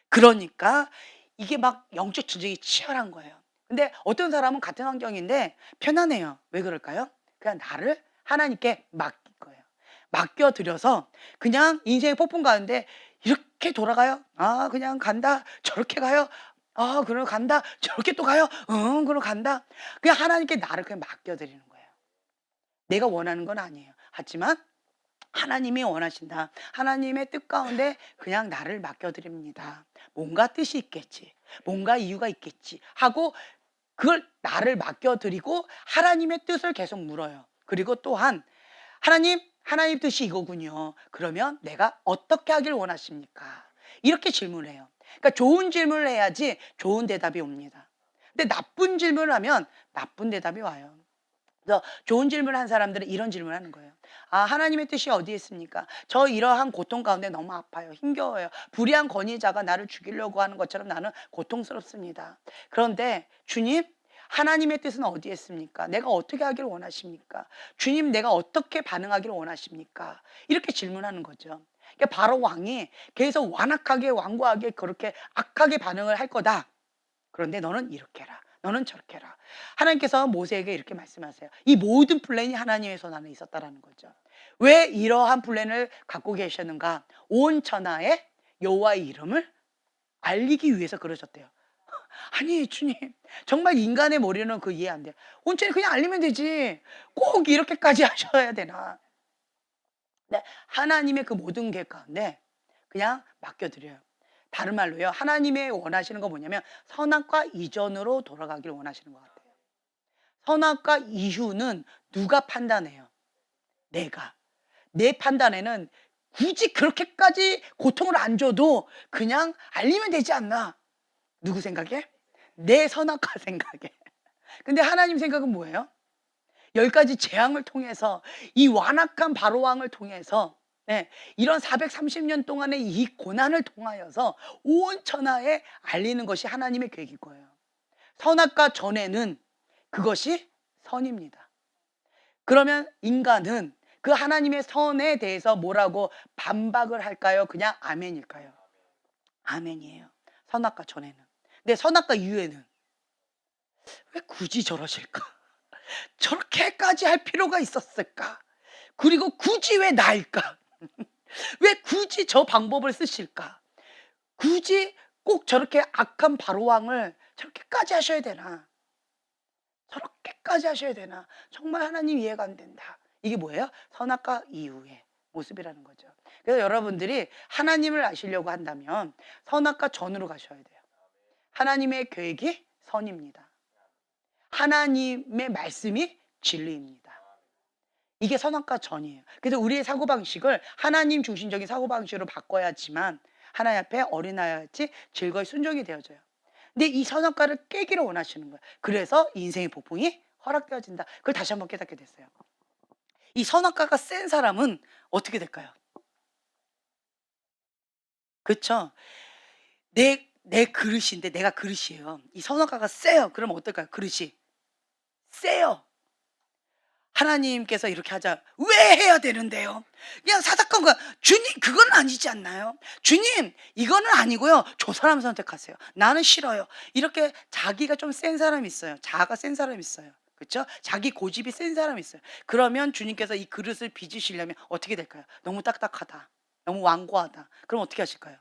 그러니까 이게 막 영적 전쟁이 치열한 거예요. 근데 어떤 사람은 같은 환경인데 편안해요. 왜 그럴까요? 그냥 나를 하나님께 맡길 거예요. 맡겨 드려서 그냥 인생의 폭풍 가는데 이렇게 돌아가요. 아, 그냥 간다. 저렇게 가요. 아, 그럼 간다. 저렇게 또 가요. 응, 그럼 간다. 그냥 하나님께 나를 그냥 맡겨 드리는 거예요. 내가 원하는 건 아니에요. 하지만 하나님이 원하신다. 하나님의 뜻 가운데 그냥 나를 맡겨드립니다. 뭔가 뜻이 있겠지. 뭔가 이유가 있겠지. 하고 그걸 나를 맡겨드리고 하나님의 뜻을 계속 물어요. 그리고 또한 하나님 뜻이 이거군요. 그러면 내가 어떻게 하길 원하십니까? 이렇게 질문해요. 그러니까 좋은 질문을 해야지 좋은 대답이 옵니다. 근데 나쁜 질문을 하면 나쁜 대답이 와요. 그래서 좋은 질문을 한 사람들은 이런 질문을 하는 거예요. 아, 하나님의 뜻이 어디에 있습니까? 저 이러한 고통 가운데 너무 아파요. 힘겨워요. 불의한 권위자가 나를 죽이려고 하는 것처럼 나는 고통스럽습니다. 그런데 주님, 하나님의 뜻은 어디에 있습니까? 내가 어떻게 하기를 원하십니까? 주님, 내가 어떻게 반응하기를 원하십니까? 이렇게 질문하는 거죠. 그러니까 바로 왕이 계속 완악하게 완고하게 그렇게 악하게 반응을 할 거다. 그런데 너는 이렇게 해라. 너는 저렇게 해라. 하나님께서 모세에게 이렇게 말씀하세요. 이 모든 플랜이 하나님의 손 안에 있었다라는 거죠. 왜 이러한 플랜을 갖고 계셨는가? 온 천하에 여호와의 이름을 알리기 위해서 그러셨대요. 아니 주님, 정말 인간의 머리는 그 이해 안 돼요. 온천히 그냥 알리면 되지. 꼭 이렇게까지 하셔야 되나? 네, 하나님의 그 모든 계획 가운데 그냥 맡겨드려요. 다른 말로요, 하나님의 원하시는 거 뭐냐면 선악과 이전으로 돌아가기를 원하시는 것 같아요. 선악과 이후는 누가 판단해요? 내가. 내 판단에는 굳이 그렇게까지 고통을 안 줘도 그냥 알리면 되지 않나? 누구 생각에? 내 선악과 생각에. 근데 하나님 생각은 뭐예요? 10가지 재앙을 통해서, 이 완악한 바로왕을 통해서, 네, 이런 430년 동안의 이 고난을 통하여서 온 천하에 알리는 것이 하나님의 계획일 거예요. 선악과 전에는 그것이 선입니다. 그러면 인간은 그 하나님의 선에 대해서 뭐라고 반박을 할까요? 그냥 아멘일까요? 아멘이에요. 선악과 전에는. 근데 선악과 이후에는 왜 굳이 저러실까? 저렇게까지 할 필요가 있었을까? 그리고 굳이 왜 나일까? 왜 굳이 저 방법을 쓰실까? 굳이 꼭 저렇게 악한 바로왕을 저렇게까지 하셔야 되나? 저렇게까지 하셔야 되나? 정말 하나님 이해가 안 된다. 이게 뭐예요? 선악과 이후의 모습이라는 거죠. 그래서 여러분들이 하나님을 아시려고 한다면 선악과 전으로 가셔야 돼요. 하나님의 계획이 선입니다. 하나님의 말씀이 진리입니다. 이게 선악과 전이에요. 그래서 우리의 사고방식을 하나님 중심적인 사고방식으로 바꿔야지만 하나님 앞에 어린아이같이 즐거이 순종이 되어져요. 근데 이 선악과를 깨기를 원하시는 거예요. 그래서 인생의 복풍이 허락되어진다. 그걸 다시 한번 깨닫게 됐어요. 이 선악과가 센 사람은 어떻게 될까요? 그렇죠? 내 그릇인데 내가 그릇이에요. 이 선악과가 세요. 그러면 어떨까요? 그릇이 세요. 하나님께서 이렇게 하자. 왜 해야 되는데요? 그냥 사사건건 주님 그건 아니지 않나요? 주님 이거는 아니고요. 저 사람 선택하세요. 나는 싫어요. 이렇게 자기가 좀 센 사람이 있어요. 자아가 센 사람이 있어요. 그렇죠? 자기 고집이 센 사람이 있어요. 그러면 주님께서 이 그릇을 빚으시려면 어떻게 될까요? 너무 딱딱하다. 너무 완고하다. 그럼 어떻게 하실까요?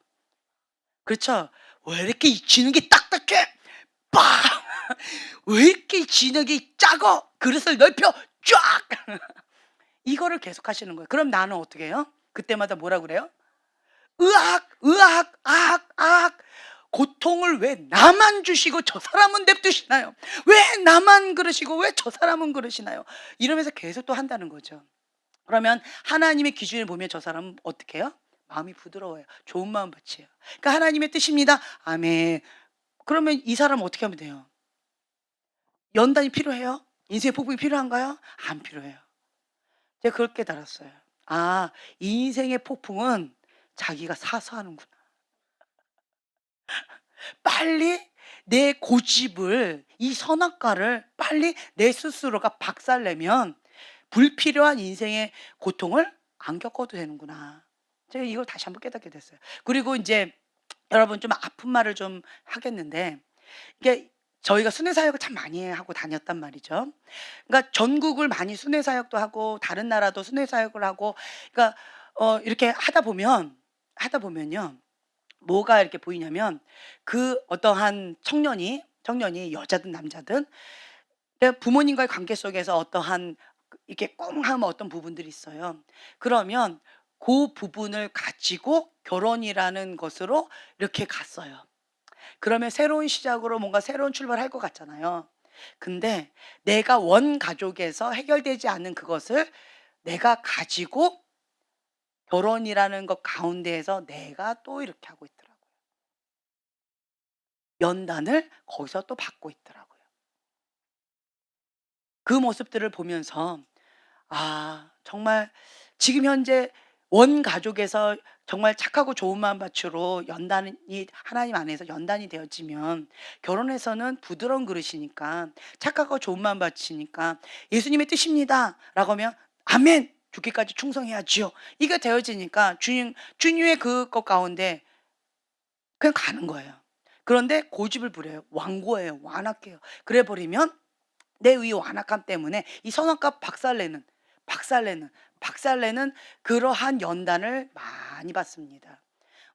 그렇죠? 왜 이렇게 지능이 딱딱해? 빵! 왜 이렇게 진흙이 작어? 그릇을 넓혀 쫙! 이거를 계속 하시는 거예요. 그럼 나는 어떻게 해요? 그때마다 뭐라 그래요? 으악, 으악, 악, 악. 고통을 왜 나만 주시고 저 사람은 냅두시나요? 왜 나만 그러시고 왜 저 사람은 그러시나요? 이러면서 계속 또 한다는 거죠. 그러면 하나님의 기준을 보면 저 사람은 어떻게 해요? 마음이 부드러워요. 좋은 마음 받치요. 그러니까 하나님의 뜻입니다. 아멘. 그러면 이 사람 어떻게 하면 돼요? 연단이 필요해요? 인생의 폭풍이 필요한가요? 안 필요해요. 제가 그걸 깨달았어요. 아, 이 인생의 폭풍은 자기가 사서 하는구나. 빨리 내 고집을, 이 선악과를 빨리 내 스스로가 박살내면 불필요한 인생의 고통을 안 겪어도 되는구나. 제가 이걸 다시 한번 깨닫게 됐어요. 그리고 이제 여러분 좀 아픈 말을 좀 하겠는데, 이게 저희가 순회 사역을 참 많이 하고 다녔단 말이죠. 그러니까 전국을 많이 순회 사역도 하고 다른 나라도 순회 사역을 하고, 그러니까 이렇게 하다 보면요. 뭐가 이렇게 보이냐면 그 어떠한 청년이 여자든 남자든 부모님과의 관계 속에서 어떠한 이렇게 꽁하면 어떤 부분들이 있어요. 그러면 그 부분을 가지고 결혼이라는 것으로 이렇게 갔어요. 그러면 새로운 시작으로 뭔가 새로운 출발할 것 같잖아요. 근데 내가 원 가족에서 해결되지 않은 그것을 내가 가지고 결혼이라는 것 가운데에서 내가 또 이렇게 하고 있더라고요. 연단을 거기서 또 받고 있더라고요. 그 모습들을 보면서 아, 정말 지금 현재 원 가족에서 정말 착하고 좋은 마음밭으로 연단이 하나님 안에서 연단이 되어지면 결혼에서는 부드러운 그릇이니까 착하고 좋은 마음밭이니까 예수님의 뜻입니다라고 하면 아멘 죽기까지 충성해야지요. 이게 되어지니까 주님의 그것 가운데 그냥 가는 거예요. 그런데 고집을 부려요. 완고해요. 완악해요. 그래 버리면 내 이 완악함 때문에 이 선악과 박살내는 박살내는 그러한 연단을 많이 받습니다.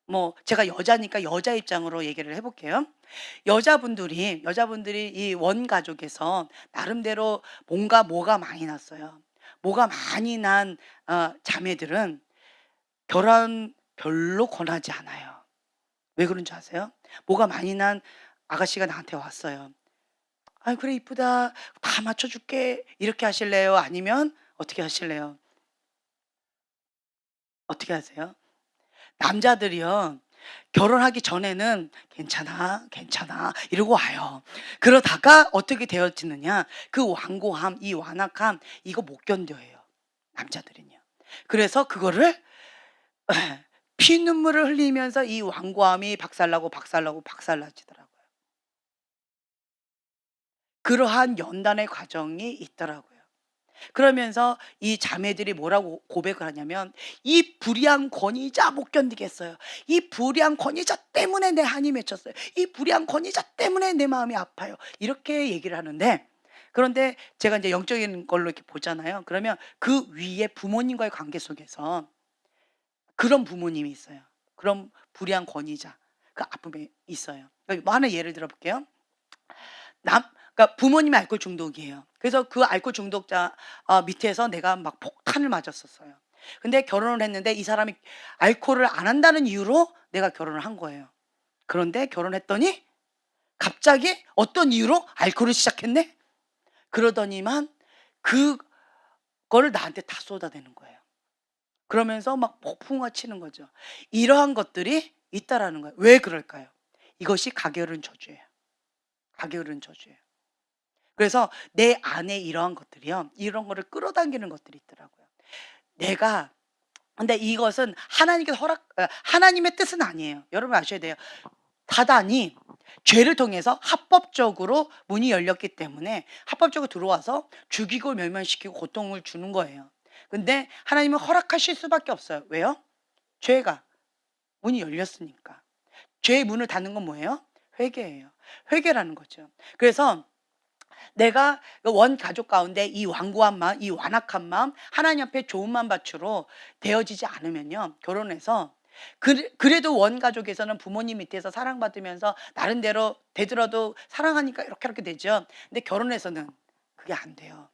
뭐 제가 여자니까 여자 입장으로 얘기를 해 볼게요. 여자분들이 이 원가족에서 나름대로 뭔가 뭐가 많이 났어요. 뭐가 많이 난 자매들은 결혼 별로 권하지 않아요. 왜 그런 줄 아세요? 뭐가 많이 난 아가씨가 나한테 왔어요. "아이 그래 이쁘다. 다 맞춰 줄게." 이렇게 하실래요? 아니면 어떻게 하실래요? 어떻게 하세요? 남자들이요. 결혼하기 전에는 "괜찮아, 괜찮아." 이러고 와요. 그러다가 어떻게 되어지느냐. 그 완고함, 이 완악함 이거 못 견뎌해요, 남자들은요. 그래서 그거를 피눈물을 흘리면서 이 완고함이 박살나고, 박살나고, 박살나지더라고요. 그러한 연단의 과정이 있더라고요. 그러면서 이 자매들이 뭐라고 고백을 하냐면 "이 불의한 권위자 못 견디겠어요. 이 불의한 권위자 때문에 내 한이 맺혔어요. 이 불의한 권위자 때문에 내 마음이 아파요." 이렇게 얘기를 하는데 그런데 제가 이제 영적인 걸로 이렇게 보잖아요. 그러면 그 위에 부모님과의 관계 속에서 그런 부모님이 있어요. 그런 불의한 권위자 그 아픔이 있어요. 그러니까 뭐 하나 예를 들어 볼게요. 남 그러니까 부모님이 알코올 중독이에요. 그래서 그 알코올 중독자 밑에서 내가 막 폭탄을 맞았었어요. 근데 결혼을 했는데 이 사람이 알코올을 안 한다는 이유로 내가 결혼을 한 거예요. 그런데 결혼했더니 갑자기 어떤 이유로 알코올을 시작했네? 그러더니만 그거를 나한테 다 쏟아내는 거예요. 그러면서 막 폭풍과 치는 거죠. 이러한 것들이 있다라는 거예요. 왜 그럴까요? 이것이 가게으른 저주예요. 가게으른 저주예요. 그래서 내 안에 이러한 것들이요. 이런 거를 끌어당기는 것들이 있더라고요. 내가 근데 이것은 하나님께서 하나님의 뜻은 아니에요. 여러분 아셔야 돼요. 사단이 죄를 통해서 합법적으로 문이 열렸기 때문에 합법적으로 들어와서 죽이고 멸망시키고 고통을 주는 거예요. 근데 하나님은 허락하실 수밖에 없어요. 왜요? 죄가 문이 열렸으니까. 죄의 문을 닫는 건 뭐예요? 회개예요. 회개라는 거죠. 그래서 내가 그 원 가족 가운데 이 완고한 마음, 이 완악한 마음, 하나님 앞에 좋은 마음밭으로 되어지지 않으면요. 결혼해서 그래도 원 가족에서는 부모님 밑에서 사랑받으면서 나름대로 되더라도 사랑하니까 이렇게 되죠. 근데 결혼해서는 그게 안 돼요.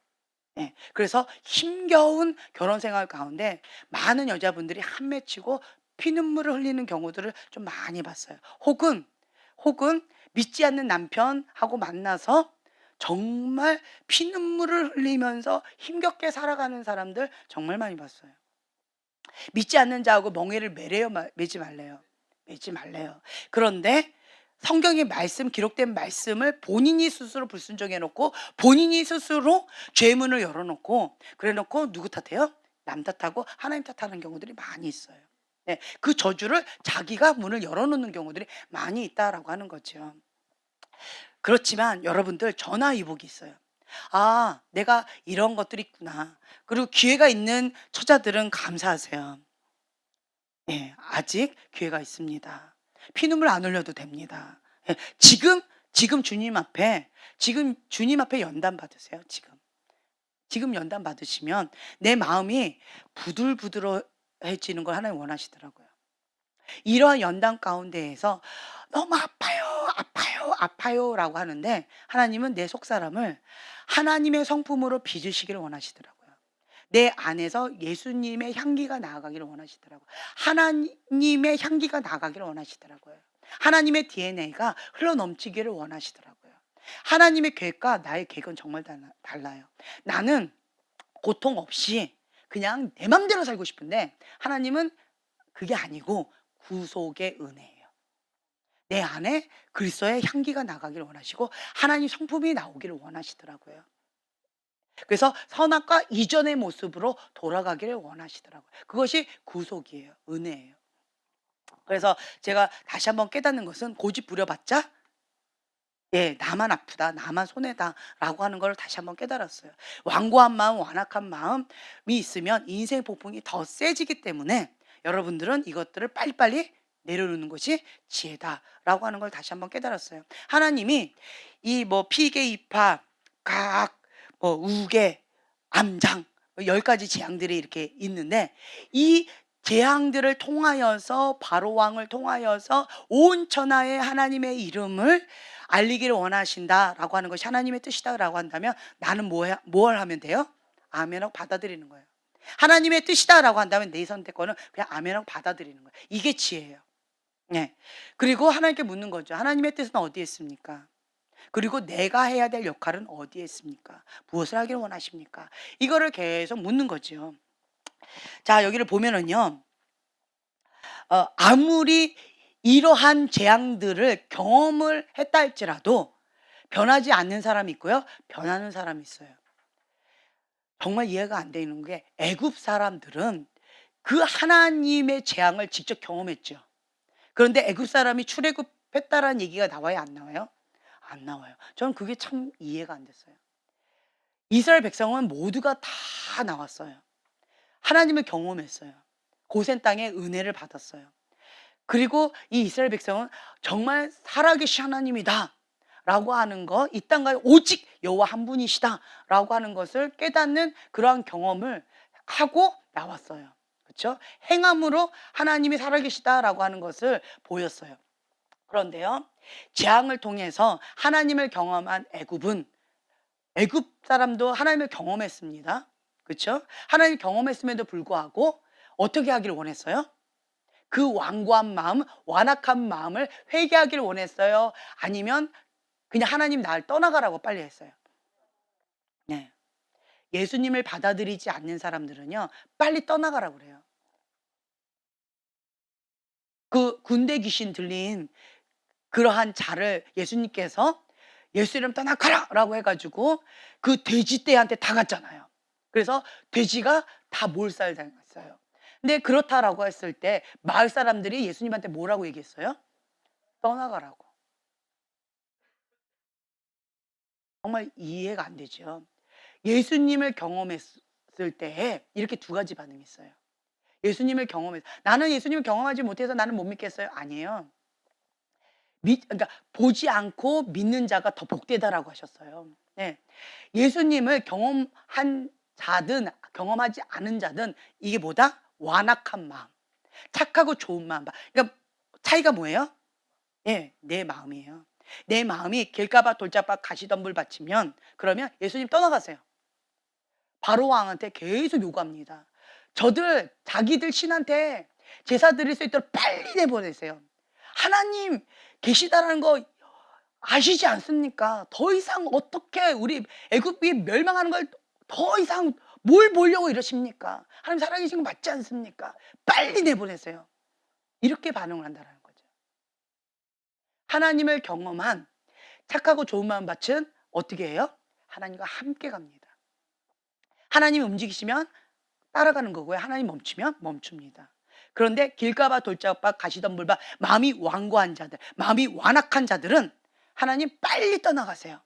예. 그래서 힘겨운 결혼 생활 가운데 많은 여자분들이 한 맺히고 피눈물을 흘리는 경우들을 좀 많이 봤어요. 혹은 믿지 않는 남편하고 만나서 정말 피눈물을 흘리면서 힘겹게 살아가는 사람들 정말 많이 봤어요. 믿지 않는 자하고 멍에를 매지 말래요. 매지 말래요. 그런데 성경의 말씀 기록된 말씀을 본인이 스스로 불순종해 놓고 본인이 스스로 죄문을 열어 놓고 그래 놓고 누구 탓해요? 남 탓하고 하나님 탓하는 경우들이 많이 있어요. 네, 그 저주를 자기가 문을 열어 놓는 경우들이 많이 있다라고 하는 거죠. 그렇지만 여러분들 전화위복이 있어요. '아 내가 이런 것들이 있구나.' 그리고 기회가 있는 처자들은 감사하세요. 예. 아직 기회가 있습니다. 피눈물 안 흘려도 됩니다. 예. 지금 주님 앞에 연단 받으세요 지금. 지금 연단 받으시면 내 마음이 부들부들해지는 걸 하나님 원하시더라고요. 이러한 연단 가운데에서 "너무 아파요, 아파요, 아파요."라고 하는데 하나님은 내 속사람을 하나님의 성품으로 빚으시기를 원하시더라고요. 내 안에서 예수님의 향기가 나아가기를 원하시더라고요. 하나님의 향기가 나아가기를 원하시더라고요. 하나님의 DNA가 흘러넘치기를 원하시더라고요. 하나님의 계획과 나의 계획은 정말 달라요. 나는 고통 없이 그냥 내 맘대로 살고 싶은데 하나님은 그게 아니고 구속의 은혜예요. 내 안에 그리스도의 향기가 나가기를 원하시고 하나님 성품이 나오기를 원하시더라고요. 그래서 선악과 이전의 모습으로 돌아가기를 원하시더라고요. 그것이 구속이에요. 은혜예요. 그래서 제가 다시 한번 깨닫는 것은 고집 부려봤자 예, 나만 아프다, 나만 손해다라고 하는 걸 다시 한번 깨달았어요. 완고한 마음, 완악한 마음이 있으면 인생 폭풍이 더 세지기 때문에 여러분들은 이것들을 빨리빨리 내려놓는 것이 지혜다라고 하는 걸 다시 한번 깨달았어요. 하나님이 이 뭐 피계, 이파, 각, 뭐 우계, 암장 10가지 재앙들이 이렇게 있는데 이 재앙들을 통하여서 바로 왕을 통하여서 온 천하에 하나님의 이름을 알리기를 원하신다라고 하는 것이 하나님의 뜻이다라고 한다면 나는 뭘 하면 돼요? 아멘하고 받아들이는 거예요. 하나님의 뜻이다라고 한다면 내 선택권은 그냥 아멘하고 받아들이는 거예요. 이게 지혜예요. 네. 그리고 하나님께 묻는 거죠. 하나님의 뜻은 어디에 있습니까? 그리고 내가 해야 될 역할은 어디에 있습니까? 무엇을 하기를 원하십니까? 이거를 계속 묻는 거죠. 자, 여기를 보면은요. 아무리 이러한 재앙들을 경험을 했다 할지라도 변하지 않는 사람이 있고요. 변하는 사람이 있어요. 정말 이해가 안 되는 게 애굽 사람들은 그 하나님의 재앙을 직접 경험했죠. 그런데 애굽 사람이 출애굽했다라는 얘기가 나와요, 안 나와요? 안 나와요. 저는 그게 참 이해가 안 됐어요. 이스라엘 백성은 모두가 다 나왔어요. 하나님을 경험했어요. 고센 땅에 은혜를 받았어요. 그리고 이 이스라엘 백성은 정말 살아계신 하나님이다 라고 하는 것, 이 땅가에 오직 여호와 한 분이시다 라고 하는 것을 깨닫는 그러한 경험을 하고 나왔어요. 그렇죠? 행함으로 하나님이 살아계시다 라고 하는 것을 보였어요. 그런데요, 재앙을 통해서 하나님을 경험한 애굽 사람도 하나님을 경험했습니다. 그렇죠? 하나님을 경험했음에도 불구하고 어떻게 하기를 원했어요? 그 완고한 마음, 완악한 마음을 회개하기를 원했어요? 아니면 그냥 하나님 나를 떠나가라고 빨리 했어요? 네. 예수님을 받아들이지 않는 사람들은요, 빨리 떠나가라고 그래요. 그 군대 귀신 들린 그러한 자를 예수님께서 예수 이름 떠나가라! 라고 해가지고 그 돼지떼한테 다 갔잖아요. 그래서 돼지가 다 몰살당했어요. 근데 그렇다라고 했을 때 마을 사람들이 예수님한테 뭐라고 얘기했어요? 떠나가라고. 정말 이해가 안 되죠. 예수님을 경험했을 때에 이렇게 두 가지 반응이 있어요. 예수님을 경험해서 나는 예수님을 경험하지 못해서 나는 못 믿겠어요. 아니에요. 그러니까 보지 않고 믿는 자가 더 복되다라고 하셨어요. 네. 예수님을 경험한 자든 경험하지 않은 자든 이게 뭐다? 완악한 마음, 착하고 좋은 마음. 그러니까 차이가 뭐예요? 예, 내 마음이에요. 내 마음이 길가밭 돌짝밭 가시덤불 밭이면 그러면 예수님 떠나가세요. 바로 왕한테 계속 요구합니다. 저들 자기들 신한테 제사 드릴 수 있도록 빨리 내보내세요. 하나님 계시다라는 거 아시지 않습니까? 더 이상 어떻게 우리 애굽이 멸망하는 걸 더 이상 뭘 보려고 이러십니까? 하나님 살아계신 거 맞지 않습니까? 빨리 내보내세요. 이렇게 반응을 한다는 거죠. 하나님을 경험한 착하고 좋은 마음 밭은 어떻게 해요? 하나님과 함께 갑니다. 하나님이 움직이시면 따라가는 거고요. 하나님 멈추면 멈춥니다. 그런데 길가밭 돌짝밭 가시덤불밭 마음이 완고한 자들, 마음이 완악한 자들은 하나님 빨리 떠나가세요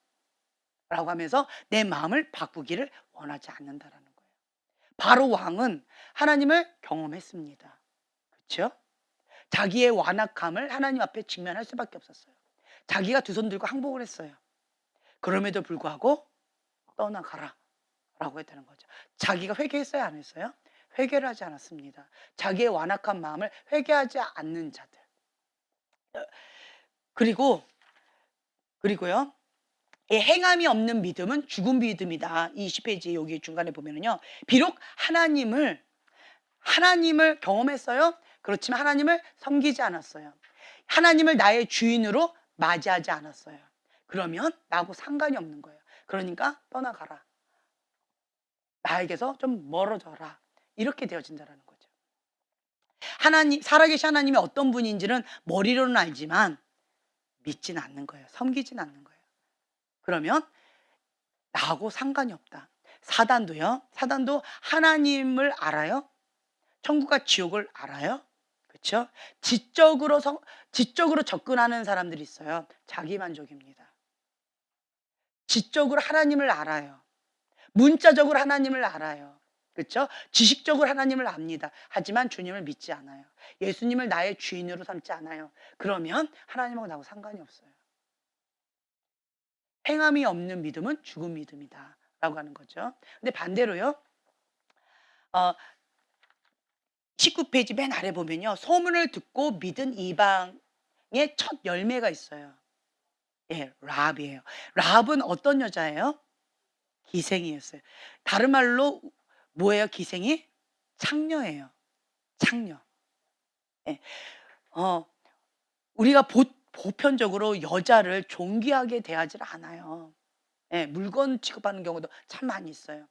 라고 하면서 내 마음을 바꾸기를 원하지 않는다라는 거예요. 바로 왕은 하나님을 경험했습니다. 그렇죠? 자기의 완악함을 하나님 앞에 직면할 수밖에 없었어요. 자기가 두 손 들고 항복을 했어요. 그럼에도 불구하고 떠나가라 라고 했다는 거죠. 자기가 회개했어요, 안 했어요? 회개를 하지 않았습니다. 자기의 완악한 마음을 회개하지 않는 자들. 그리고요, 이 행함이 없는 믿음은 죽은 믿음이다. 이 20페이지 여기 중간에 보면은요, 비록 하나님을 경험했어요. 그렇지만 하나님을 섬기지 않았어요. 하나님을 나의 주인으로 맞이하지 않았어요. 그러면 나하고 상관이 없는 거예요. 그러니까 떠나가라. 나에게서 좀 멀어져라. 이렇게 되어진다는 거죠. 하나님, 살아계신 하나님이 어떤 분인지는 머리로는 알지만 믿지는 않는 거예요. 섬기진 않는 거예요. 그러면 나하고 상관이 없다. 사단도요. 사단도 하나님을 알아요? 천국과 지옥을 알아요? 그렇죠? 지적으로 접근하는 사람들이 있어요. 자기 만족입니다. 지적으로 하나님을 알아요. 문자적으로 하나님을 알아요. 그렇죠? 지식적으로 하나님을 압니다. 하지만 주님을 믿지 않아요. 예수님을 나의 주인으로 삼지 않아요. 그러면 하나님하고 나하고 상관이 없어요. 행함이 없는 믿음은 죽은 믿음이다 라고 하는 거죠. 근데 반대로요. 어, 19페이지 맨 아래 보면요. 소문을 듣고 믿은 이방의 첫 열매가 있어요. 예, 라합이에요. 라합은 어떤 여자예요? 기생이었어요. 다른 말로 뭐예요? 기생이? 창녀예요. 창녀. 예. 우리가 보편적으로 여자를 존귀하게 대하지 않아요. 예, 물건 취급하는 경우도 참 많이 있어요.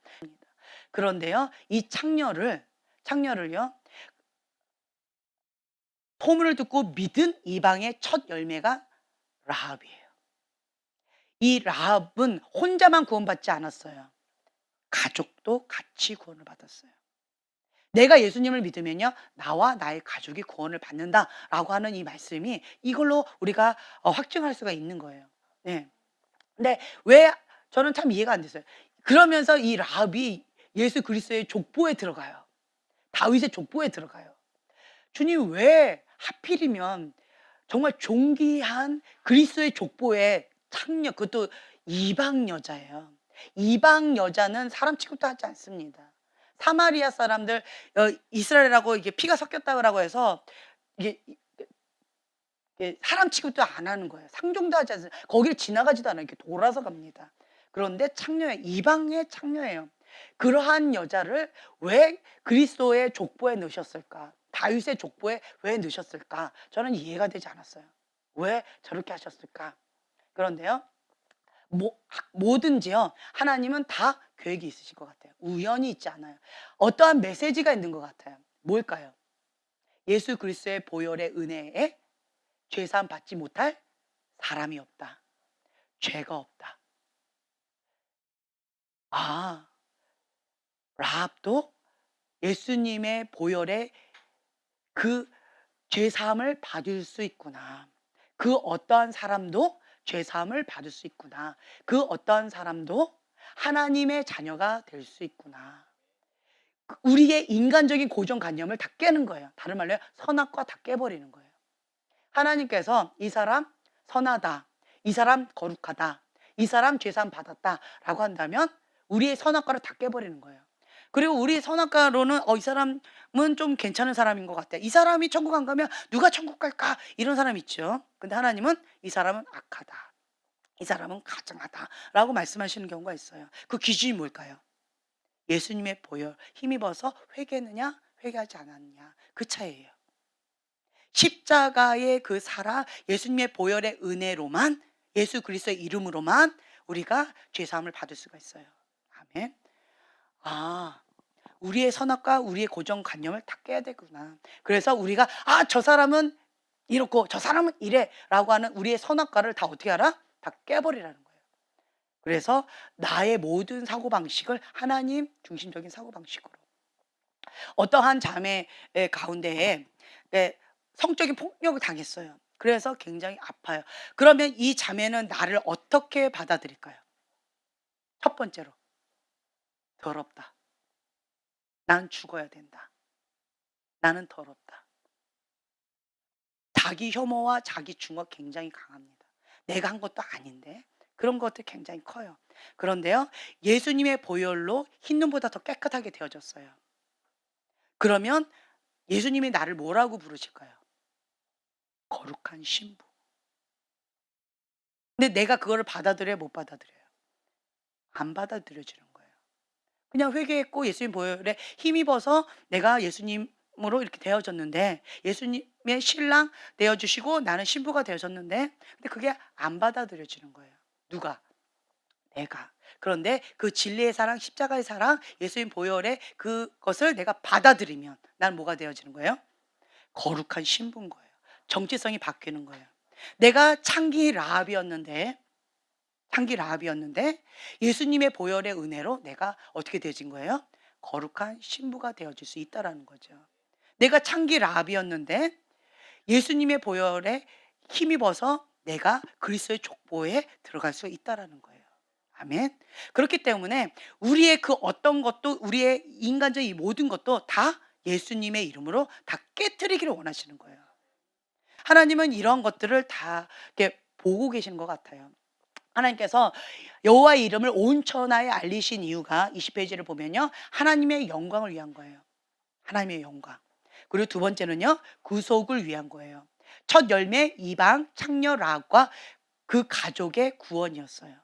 그런데요, 이 창녀를요, 소문을 듣고 믿은 이방의 첫 열매가 라합이에요. 이 라합은 혼자만 구원받지 않았어요. 가족도 같이 구원을 받았어요. 내가 예수님을 믿으면요, 나와 나의 가족이 구원을 받는다라고 하는 이 말씀이 이걸로 우리가 확증할 수가 있는 거예요. 네. 근데 왜 저는 참 이해가 안 됐어요. 그러면서 이 라합이 예수 그리스도의 족보에 들어가요. 다윗의 족보에 들어가요. 주님 왜 하필이면 정말 존귀한 그리스도의 족보에 창녀, 그것도 이방 여자예요. 이방 여자는 사람 취급도 하지 않습니다. 사마리아 사람들 이스라엘하고 이게 피가 섞였다고 해서 이게 사람 취급도 안 하는 거예요. 상종도 하지 않습니다. 거기를 지나가지도 않아요. 이렇게 돌아서 갑니다. 그런데 창녀예요. 이방의 창녀예요. 그러한 여자를 왜 그리스도의 족보에 넣으셨을까? 다윗의 족보에 왜 넣으셨을까? 저는 이해가 되지 않았어요. 왜 저렇게 하셨을까? 그런데요, 뭐든지요, 하나님은 다 계획이 있으실 것 같아요. 우연히 있지 않아요. 어떠한 메시지가 있는 것 같아요. 뭘까요? 예수 그리스도의 보혈의 은혜에 죄사함 받지 못할 사람이 없다. 죄가 없다. 아, 라합도 예수님의 보혈에 그 죄사함을 받을 수 있구나. 그 어떠한 사람도 죄사함을 받을 수 있구나. 그 어떠한 사람도 하나님의 자녀가 될 수 있구나. 우리의 인간적인 고정관념을 다 깨는 거예요. 다른 말로 선악과 다 깨버리는 거예요. 하나님께서 이 사람 선하다, 이 사람 거룩하다, 이 사람 죄사함 받았다 라고 한다면 우리의 선악과를 다 깨버리는 거예요. 그리고 우리 선악과로는 이 사람은 좀 괜찮은 사람인 것 같아. 이 사람이 천국 안 가면 누가 천국 갈까? 이런 사람 있죠. 근데 하나님은 이 사람은 악하다, 이 사람은 가증하다 라고 말씀하시는 경우가 있어요. 그 기준이 뭘까요? 예수님의 보혈 힘입어서 회개했느냐 회개하지 않았느냐, 그 차이예요. 십자가의 그 사랑, 예수님의 보혈의 은혜로만, 예수 그리스도의 이름으로만 우리가 죄사함을 받을 수가 있어요. 아멘. 우리의 선악과 우리의 고정관념을 다 깨야 되구나. 그래서 우리가 저 사람은 이렇고 저 사람은 이래 라고 하는 우리의 선악과를 다 어떻게 알아? 다 깨버리라는 거예요. 그래서 나의 모든 사고방식을 하나님 중심적인 사고방식으로. 어떠한 자매 가운데에 성적인 폭력을 당했어요. 그래서 굉장히 아파요. 그러면 이 자매는 나를 어떻게 받아들일까요? 첫 번째로, 더럽다. 난 죽어야 된다. 나는 더럽다. 자기 혐오와 자기 중어 굉장히 강합니다. 내가 한 것도 아닌데 그런 것들 굉장히 커요. 그런데요, 예수님의 보혈로 흰 눈보다 더 깨끗하게 되어졌어요. 그러면 예수님이 나를 뭐라고 부르실까요? 거룩한 신부. 근데 내가 그거를 받아들여요, 못 받아들여요? 안 받아들여지는 거예요. 그냥 회개했고 예수님 보혈에 힘입어서 내가 예수님으로 이렇게 되어졌는데, 예수님의 신랑 되어주시고 나는 신부가 되어졌는데, 근데 그게 안 받아들여지는 거예요. 누가? 내가. 그런데 그 진리의 사랑, 십자가의 사랑, 예수님 보혈의 그것을 내가 받아들이면 난 뭐가 되어지는 거예요? 거룩한 신부인 거예요. 정체성이 바뀌는 거예요. 내가 창기 라합이었는데, 창기 라합이었는데 예수님의 보혈의 은혜로 내가 어떻게 되어진 거예요? 거룩한 신부가 되어질 수 있다라는 거죠. 내가 창기 라합이었는데 예수님의 보혈에 힘입어서 내가 그리스도의 족보에 들어갈 수 있다라는 거예요. 아멘. 그렇기 때문에 우리의 그 어떤 것도, 우리의 인간적인 이 모든 것도 다 예수님의 이름으로 다 깨트리기를 원하시는 거예요. 하나님은 이런 것들을 다 이렇게 보고 계시는 것 같아요. 하나님께서 여호와의 이름을 온 천하에 알리신 이유가 20페이지를 보면요, 하나님의 영광을 위한 거예요. 하나님의 영광. 그리고 두 번째는요, 구속을 위한 거예요. 첫 열매 이방 창녀 라합과 그 가족의 구원이었어요.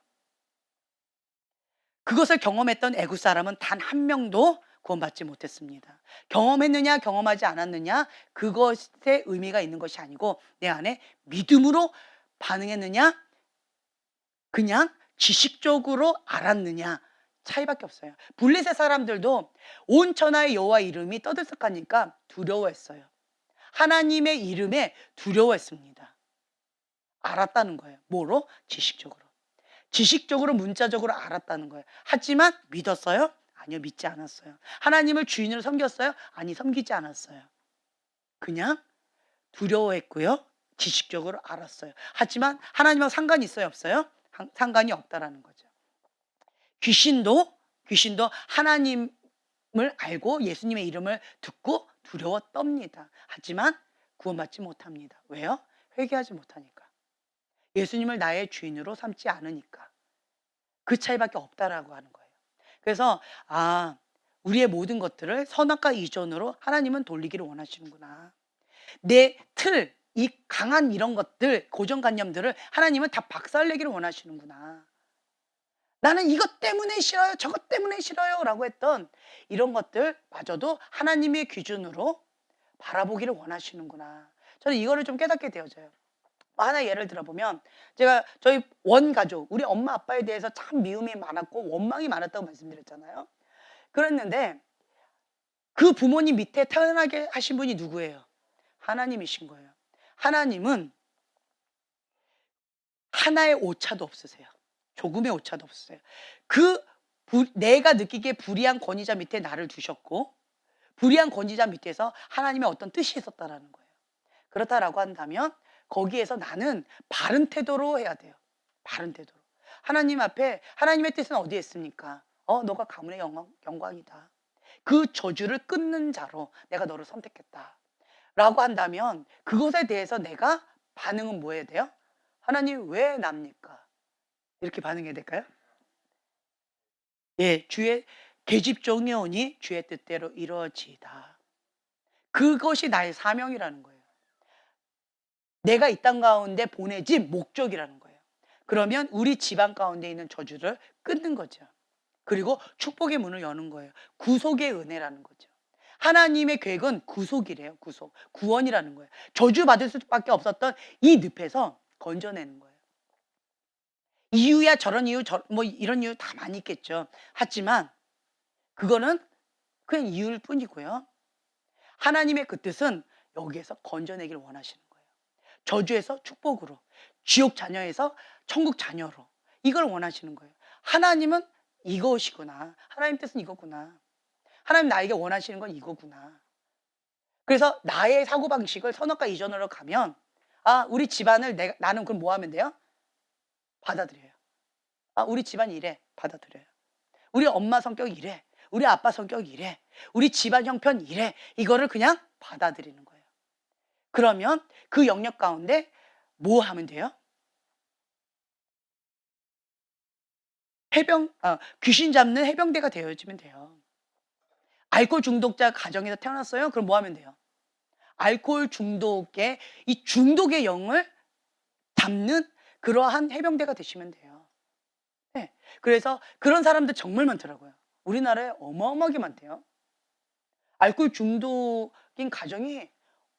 그것을 경험했던 애굽 사람은 단 한 명도 구원받지 못했습니다. 경험했느냐 경험하지 않았느냐, 그것에 의미가 있는 것이 아니고 내 안에 믿음으로 반응했느냐, 그냥 지식적으로 알았느냐, 차이밖에 없어요. 블레셋 사람들도 온 천하의 여호와 이름이 떠들썩하니까 두려워했어요. 하나님의 이름에 두려워했습니다. 알았다는 거예요. 뭐로? 지식적으로. 지식적으로, 문자적으로 알았다는 거예요. 하지만 믿었어요? 아니요, 믿지 않았어요. 하나님을 주인으로 섬겼어요? 아니, 섬기지 않았어요. 그냥 두려워했고요, 지식적으로 알았어요. 하지만 하나님하고 상관이 있어요, 없어요? 상관이 없다라는 거죠. 귀신도 하나님을 알고 예수님의 이름을 듣고 두려워 떱니다. 하지만 구원받지 못합니다. 왜요? 회개하지 못하니까. 예수님을 나의 주인으로 삼지 않으니까. 그 차이밖에 없다라고 하는 거예요. 그래서 우리의 모든 것들을 선악과 이전으로 하나님은 돌리기를 원하시는구나. 내 틀, 이 강한 이런 것들, 고정관념들을 하나님은 다 박살내기를 원하시는구나. 나는 이것 때문에 싫어요, 저것 때문에 싫어요 라고 했던 이런 것들마저도 하나님의 기준으로 바라보기를 원하시는구나. 저는 이거를 좀 깨닫게 되어져요. 하나 예를 들어보면, 제가 저희 원가족, 우리 엄마 아빠에 대해서 참 미움이 많았고 원망이 많았다고 말씀드렸잖아요. 그랬는데 그 부모님 밑에 태어나게 하신 분이 누구예요? 하나님이신 거예요. 하나님은 하나의 오차도 없으세요. 조금의 오차도 없으세요. 내가 느끼기에 불의한 권위자 밑에 나를 두셨고, 불의한 권위자 밑에서 하나님의 어떤 뜻이 있었다라는 거예요. 그렇다라고 한다면 거기에서 나는 바른 태도로 해야 돼요. 바른 태도로. 하나님 앞에, 하나님의 뜻은 어디에 있습니까? 너가 가문의 영광이다. 그 저주를 끊는 자로 내가 너를 선택했다 라고 한다면 그것에 대해서 내가 반응은 뭐 해야 돼요? 하나님 왜 납니까? 이렇게 반응해야 될까요? 예, 주의 계집종이 오니 주의 뜻대로 이루어지이다. 그것이 나의 사명이라는 거예요. 내가 이 땅 가운데 보내진 목적이라는 거예요. 그러면 우리 집안 가운데 있는 저주를 끊는 거죠. 그리고 축복의 문을 여는 거예요. 구속의 은혜라는 거죠. 하나님의 계획은 구속이래요. 구속, 구원이라는 거예요. 저주받을 수밖에 없었던 이 늪에서 건져내는 거예요. 이유야 저런 이유, 뭐 이런 이유 다 많이 있겠죠. 하지만 그거는 그냥 이유일 뿐이고요. 하나님의 그 뜻은 여기에서 건져내기를 원하시는 거예요. 저주에서 축복으로, 지옥 자녀에서 천국 자녀로, 이걸 원하시는 거예요. 하나님은 이것이구나. 하나님 뜻은 이거구나. 하나님 나에게 원하시는 건 이거구나. 그래서 나의 사고방식을 선악과 이전으로 가면 우리 집안을 나는 그럼 뭐 하면 돼요? 받아들여요. 우리 집안 이래. 받아들여요. 우리 엄마 성격이 이래. 우리 아빠 성격이 이래. 우리 집안 형편 이래. 이거를 그냥 받아들이는 거예요. 그러면 그 영역 가운데 뭐 하면 돼요? 귀신 잡는 해병대가 되어지면 돼요. 알코올 중독자 가정에서 태어났어요? 그럼 뭐 하면 돼요? 알코올 중독의, 이 중독의 영을 잡는 그러한 해병대가 되시면 돼요. 네. 그래서 그런 사람들 정말 많더라고요. 우리나라에 어마어마하게 많대요. 알코올 중독인 가정이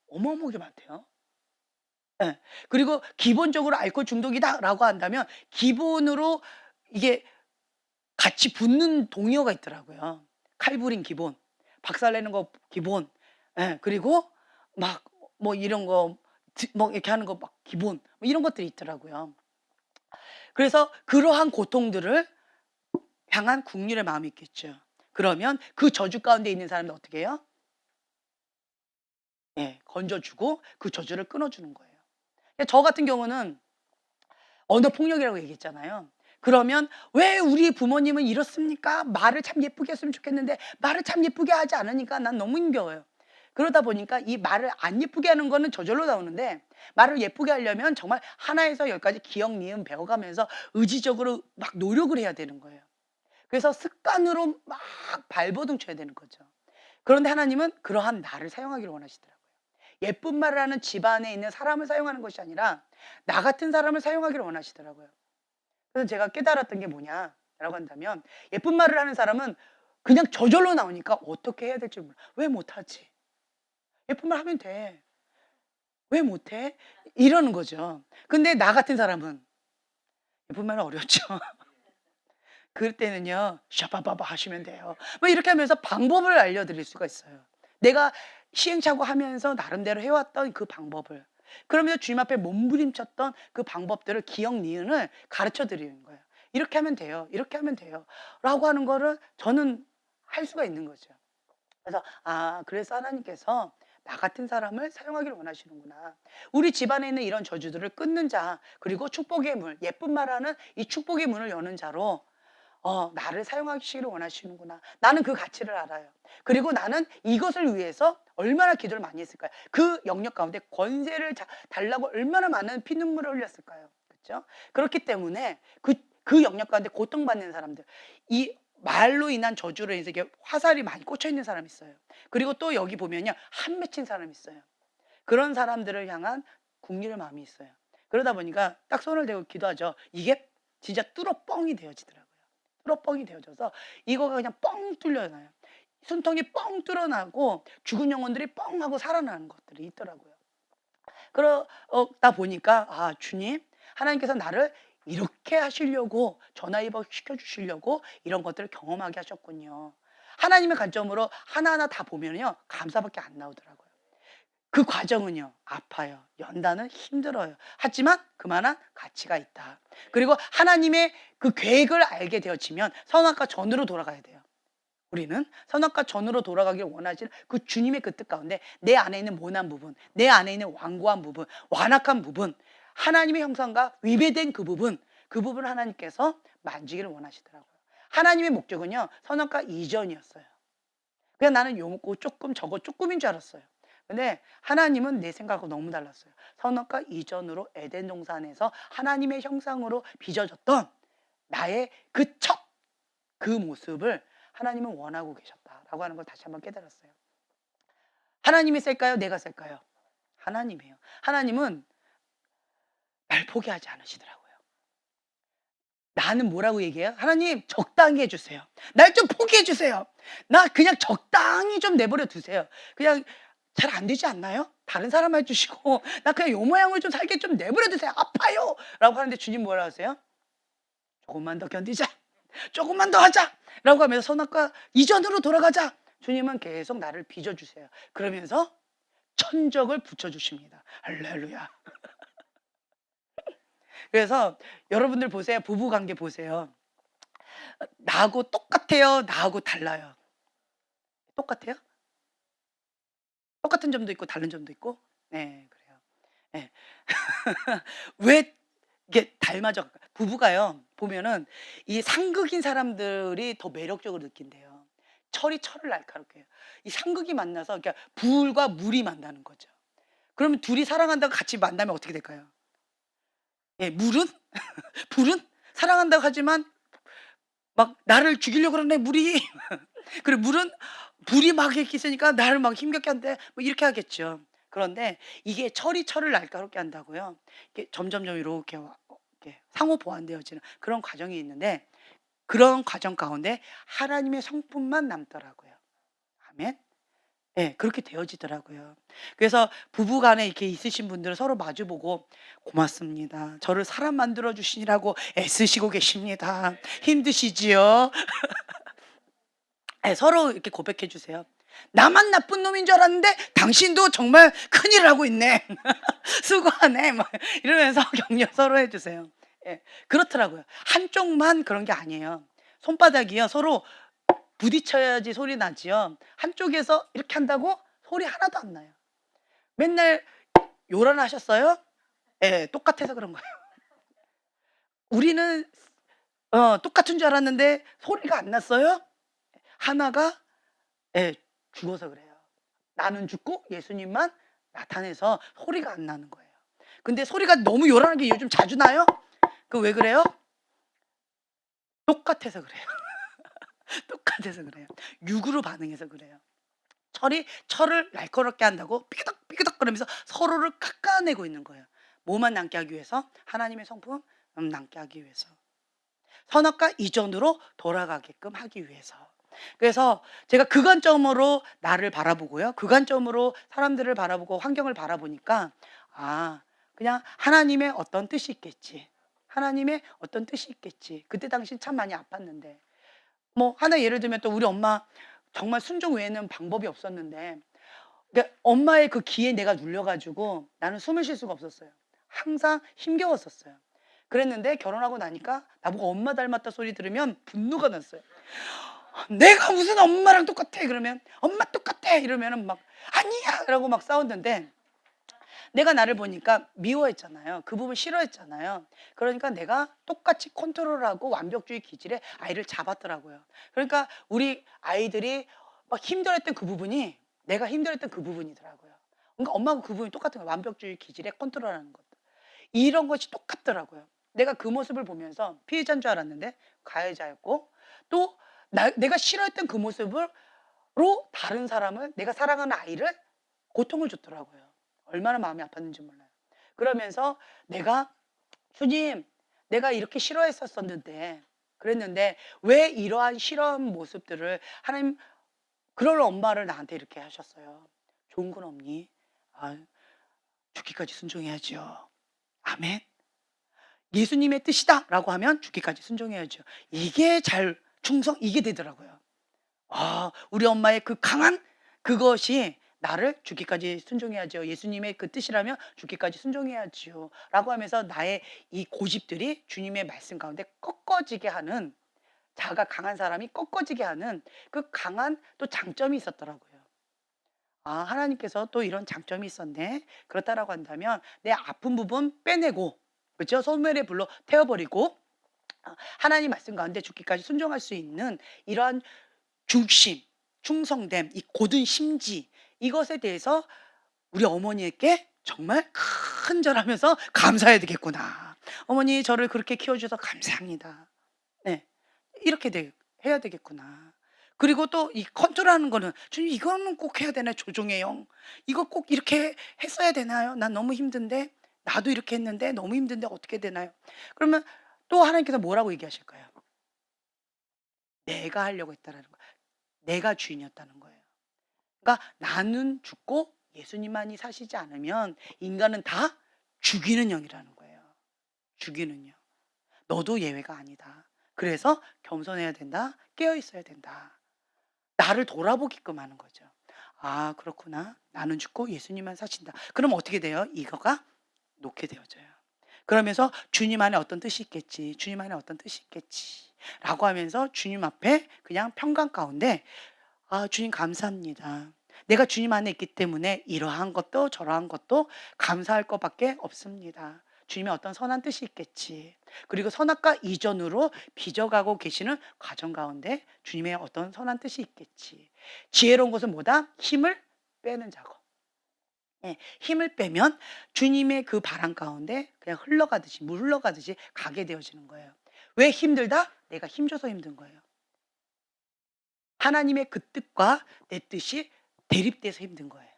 어마어마하게 많대요. 네. 그리고 기본적으로 알코올 중독이다라고 한다면 기본으로 이게 같이 붙는 동의어가 있더라고요. 칼부림 기본, 박살내는 거 기본, 그리고 막 뭐 이런 거 뭐 이렇게 하는 거 막 기본, 뭐 이런 것들이 있더라고요. 그래서 그러한 고통들을 향한 긍휼의 마음이 있겠죠. 그러면 그 저주 가운데 있는 사람은 어떻게 해요? 예, 건져주고 그 저주를 끊어주는 거예요. 저 같은 경우는 언어 폭력이라고 얘기했잖아요. 그러면 "왜 우리 부모님은 이렇습니까? 말을 참 예쁘게 했으면 좋겠는데 말을 참 예쁘게 하지 않으니까 난 너무 힘겨워요." 그러다 보니까 이 말을 안 예쁘게 하는 거는 저절로 나오는데, 말을 예쁘게 하려면 정말 하나에서 열까지 기역, 니은 배워가면서 의지적으로 막 노력을 해야 되는 거예요. 그래서 습관으로 막 발버둥 쳐야 되는 거죠. 그런데 하나님은 그러한 나를 사용하기를 원하시더라고요. 예쁜 말을 하는 집안에 있는 사람을 사용하는 것이 아니라 나 같은 사람을 사용하기를 원하시더라고요. 그래서 제가 깨달았던 게 뭐냐라고 한다면, 예쁜 말을 하는 사람은 그냥 저절로 나오니까 어떻게 해야 될지 몰라. 왜 못하지? 예쁜 말 하면 돼. 왜 못해? 이러는 거죠. 근데 나 같은 사람은 예쁜 말은 어렵죠. 그럴 때는요, 샤바바바 하시면 돼요. 뭐 이렇게 하면서 방법을 알려드릴 수가 있어요. 내가 시행착오하면서 나름대로 해왔던 그 방법을, 그러면서 주님 앞에 몸부림쳤던 그 방법들을, 기억 니은을 가르쳐 드리는 거예요. 이렇게 하면 돼요. 이렇게 하면 돼요. 라고 하는 거를 저는 할 수가 있는 거죠. 그래서 그래서 하나님께서 나 같은 사람을 사용하기를 원하시는구나. 우리 집안에 있는 이런 저주들을 끊는 자, 그리고 축복의 문, 예쁜 말하는 이 축복의 문을 여는 자로 나를 사용하시기를 원하시는구나. 나는 그 가치를 알아요. 그리고 나는 이것을 위해서 얼마나 기도를 많이 했을까요? 그 영역 가운데 권세를 달라고 얼마나 많은 피눈물을 흘렸을까요? 그렇죠? 그렇기 때문에 그 영역 가운데 고통받는 사람들, 이 말로 인한 저주로 인해서 이게 화살이 많이 꽂혀 있는 사람이 있어요. 그리고 또 여기 보면요, 한 맺힌 사람이 있어요. 그런 사람들을 향한 긍휼의 마음이 있어요. 그러다 보니까 딱 손을 대고 기도하죠. 이게 진짜 뚫어 뻥이 되어지더라고요. 뚫어 뻥이 되어져서 이거가 그냥 뻥 뚫려나요. 숨통이 뻥 뚫어나고 죽은 영혼들이 뻥 하고 살아나는 것들이 있더라고요. 그러다 보니까 주님, 하나님께서 나를 이렇게 하시려고, 전화위복 시켜주시려고 이런 것들을 경험하게 하셨군요. 하나님의 관점으로 하나하나 다 보면요, 감사밖에 안 나오더라고요. 그 과정은요, 아파요. 연단은 힘들어요. 하지만 그만한 가치가 있다. 그리고 하나님의 그 계획을 알게 되어지면 선악과 전으로 돌아가야 돼요. 우리는 선악과 전으로 돌아가길 원하시는 그 주님의 그 뜻 가운데 내 안에 있는 모난 부분, 내 안에 있는 완고한 부분, 완악한 부분, 하나님의 형상과 위배된 그 부분을 하나님께서 만지기를 원하시더라고요. 하나님의 목적은요, 선악과 이전이었어요. 그냥 나는 요거 조금 저거 조금인 줄 알았어요. 근데 하나님은 내 생각하고 너무 달랐어요. 선악과 이전으로 에덴 동산에서 하나님의 형상으로 빚어졌던 나의 그 모습을 하나님은 원하고 계셨다라고 하는 걸 다시 한번 깨달았어요. 하나님이 셀까요? 내가 셀까요? 하나님이에요. 하나님은 날 포기하지 않으시더라고요. 나는 뭐라고 얘기해요? 하나님, 적당히 해주세요. 날 좀 포기해 주세요. 나 그냥 적당히 좀 내버려 두세요. 그냥 잘 안 되지 않나요? 다른 사람 해주시고 나 그냥 요 모양으로 좀 살게 좀 내버려 두세요. 아파요. 라고 하는데 주님 뭐라 하세요? 조금만 더 견디자. 조금만 더 하자. 라고 하면서 선악과 이전으로 돌아가자. 주님은 계속 나를 빚어주세요. 그러면서 천적을 붙여주십니다. 할렐루야. 그래서 여러분들 보세요. 부부관계 보세요. 나하고 똑같아요? 나하고 달라요? 똑같아요? 똑같은 점도 있고 다른 점도 있고? 네, 그래요. 네. 왜 이게 닮아져? 부부가요, 보면은 이 상극인 사람들이 더 매력적으로 느낀대요. 철이 철을 날카롭게 해요. 이 상극이 만나서, 그러니까 불과 물이 만나는 거죠. 그러면 둘이 사랑한다고 같이 만나면 어떻게 될까요? 예, 물은 불은 사랑한다고 하지만 막 나를 죽이려고 그러네 물이. 그리고 물은 불이 막 이렇게 있으니까 나를 막 힘겹게 한대. 뭐 이렇게 하겠죠. 그런데 이게 철이 철을 날카롭게 한다고요. 이게 점점점 이렇게 이렇게 상호 보완되어지는 그런 과정이 있는데, 그런 과정 가운데 하나님의 성품만 남더라고요. 아멘. 예, 그렇게 되어지더라고요. 그래서 부부 간에 이렇게 있으신 분들은 서로 마주보고 고맙습니다. 저를 사람 만들어 주시라고 애쓰시고 계십니다. 힘드시지요? 예, 서로 이렇게 고백해 주세요. 나만 나쁜 놈인 줄 알았는데 당신도 정말 큰일을 하고 있네. 수고하네. 막 이러면서 격려 서로 해 주세요. 예, 그렇더라고요. 한쪽만 그런 게 아니에요. 손바닥이요. 서로 부딪혀야지 소리 나지요. 한쪽에서 이렇게 한다고 소리 하나도 안 나요. 맨날 요란하셨어요? 예, 똑같아서 그런 거예요. 우리는 똑같은 줄 알았는데 소리가 안 났어요? 하나가 예, 죽어서 그래요. 나는 죽고 예수님만 나타내서 소리가 안 나는 거예요. 근데 소리가 너무 요란한 게 요즘 자주 나요? 그 왜 그래요? 똑같아서 그래요. 똑같아서 그래요. 육으로 반응해서 그래요. 철을 날카롭게 한다고 삐그덕 거리면서 서로를 깎아내고 있는 거예요. 뭐만 남게 하기 위해서? 하나님의 성품 남게 하기 위해서. 선악과 이전으로 돌아가게끔 하기 위해서. 그래서 제가 그 관점으로 나를 바라보고요. 그 관점으로 사람들을 바라보고 환경을 바라보니까 그냥 하나님의 어떤 뜻이 있겠지. 하나님의 어떤 뜻이 있겠지. 그때 당시 참 많이 아팠는데. 뭐 하나 예를 들면 또 우리 엄마 정말 순종 외에는 방법이 없었는데 그러니까 엄마의 그 기에 내가 눌려가지고 나는 숨을 쉴 수가 없었어요. 항상 힘겨웠었어요. 그랬는데 결혼하고 나니까 나보고 엄마 닮았다 소리 들으면 분노가 났어요. 내가 무슨 엄마랑 똑같아 그러면 엄마 똑같아 이러면은 막 아니야 라고 막 싸웠는데 내가 나를 보니까 미워했잖아요. 그 부분 싫어했잖아요. 그러니까 내가 똑같이 컨트롤하고 완벽주의 기질에 아이를 잡았더라고요. 그러니까 우리 아이들이 막 힘들었던 그 부분이 내가 힘들었던 그 부분이더라고요. 그러니까 엄마하고 그 부분이 똑같은 거예요. 완벽주의 기질에 컨트롤하는 것도. 이런 것이 똑같더라고요. 내가 그 모습을 보면서 피해자인 줄 알았는데 가해자였고 또 내가 싫어했던 그 모습으로 다른 사람을 내가 사랑하는 아이를 고통을 줬더라고요. 얼마나 마음이 아팠는지 몰라요. 그러면서 내가 주님 내가 이렇게 싫어했었었는데 그랬는데 왜 이러한 싫어한 모습들을 하나님 그런 엄마를 나한테 이렇게 하셨어요. 좋은 건 없니? 죽기까지 순종해야죠. 아멘. 예수님의 뜻이다 라고 하면 죽기까지 순종해야죠. 이게 잘 충성 이게 되더라고요. 우리 엄마의 그 강한 그것이 나를 죽기까지 순종해야죠. 예수님의 그 뜻이라면 죽기까지 순종해야지요. 라고 하면서 나의 이 고집들이 주님의 말씀 가운데 꺾어지게 하는 자가 강한 사람이 꺾어지게 하는 그 강한 또 장점이 있었더라고요. 하나님께서 또 이런 장점이 있었네. 그렇다라고 한다면 내 아픈 부분 빼내고 그렇죠? 소멸의 불로 태워버리고 하나님 말씀 가운데 죽기까지 순종할 수 있는 이러한 중심, 충성됨, 이 고든 심지 이것에 대해서 우리 어머니에게 정말 큰절하면서 감사해야 되겠구나. 어머니 저를 그렇게 키워주셔서 감사합니다. 네, 이렇게 해야 되겠구나. 그리고 또 이 컨트롤하는 거는 주님 이거는 꼭 해야 되나요? 조종의 영. 이거 꼭 이렇게 했어야 되나요? 난 너무 힘든데 나도 이렇게 했는데 너무 힘든데 어떻게 되나요? 그러면 또 하나님께서 뭐라고 얘기하실까요? 내가 하려고 했다라는 거예요. 내가 주인이었다는 거예요. 그러니까 나는 죽고 예수님만이 사시지 않으면 인간은 다 죽이는 영이라는 거예요. 죽이는 영. 너도 예외가 아니다. 그래서 겸손해야 된다. 깨어 있어야 된다. 나를 돌아보게끔 하는 거죠. 그렇구나. 나는 죽고 예수님만 사신다. 그럼 어떻게 돼요? 이거가 놓게 되어져요. 그러면서 주님 안에 어떤 뜻이 있겠지. 주님 안에 어떤 뜻이 있겠지. 라고 하면서 주님 앞에 그냥 평강 가운데 주님 감사합니다. 내가 주님 안에 있기 때문에 이러한 것도 저러한 것도 감사할 것밖에 없습니다. 주님의 어떤 선한 뜻이 있겠지. 그리고 선악과 이전으로 빚어가고 계시는 과정 가운데 주님의 어떤 선한 뜻이 있겠지. 지혜로운 것은 뭐다? 힘을 빼는 작업. 예, 힘을 빼면 주님의 그 바람 가운데 그냥 흘러가듯이 물 흘러가듯이 가게 되어지는 거예요. 왜 힘들다? 내가 힘줘서 힘든 거예요. 하나님의 그 뜻과 내 뜻이 대립돼서 힘든 거예요.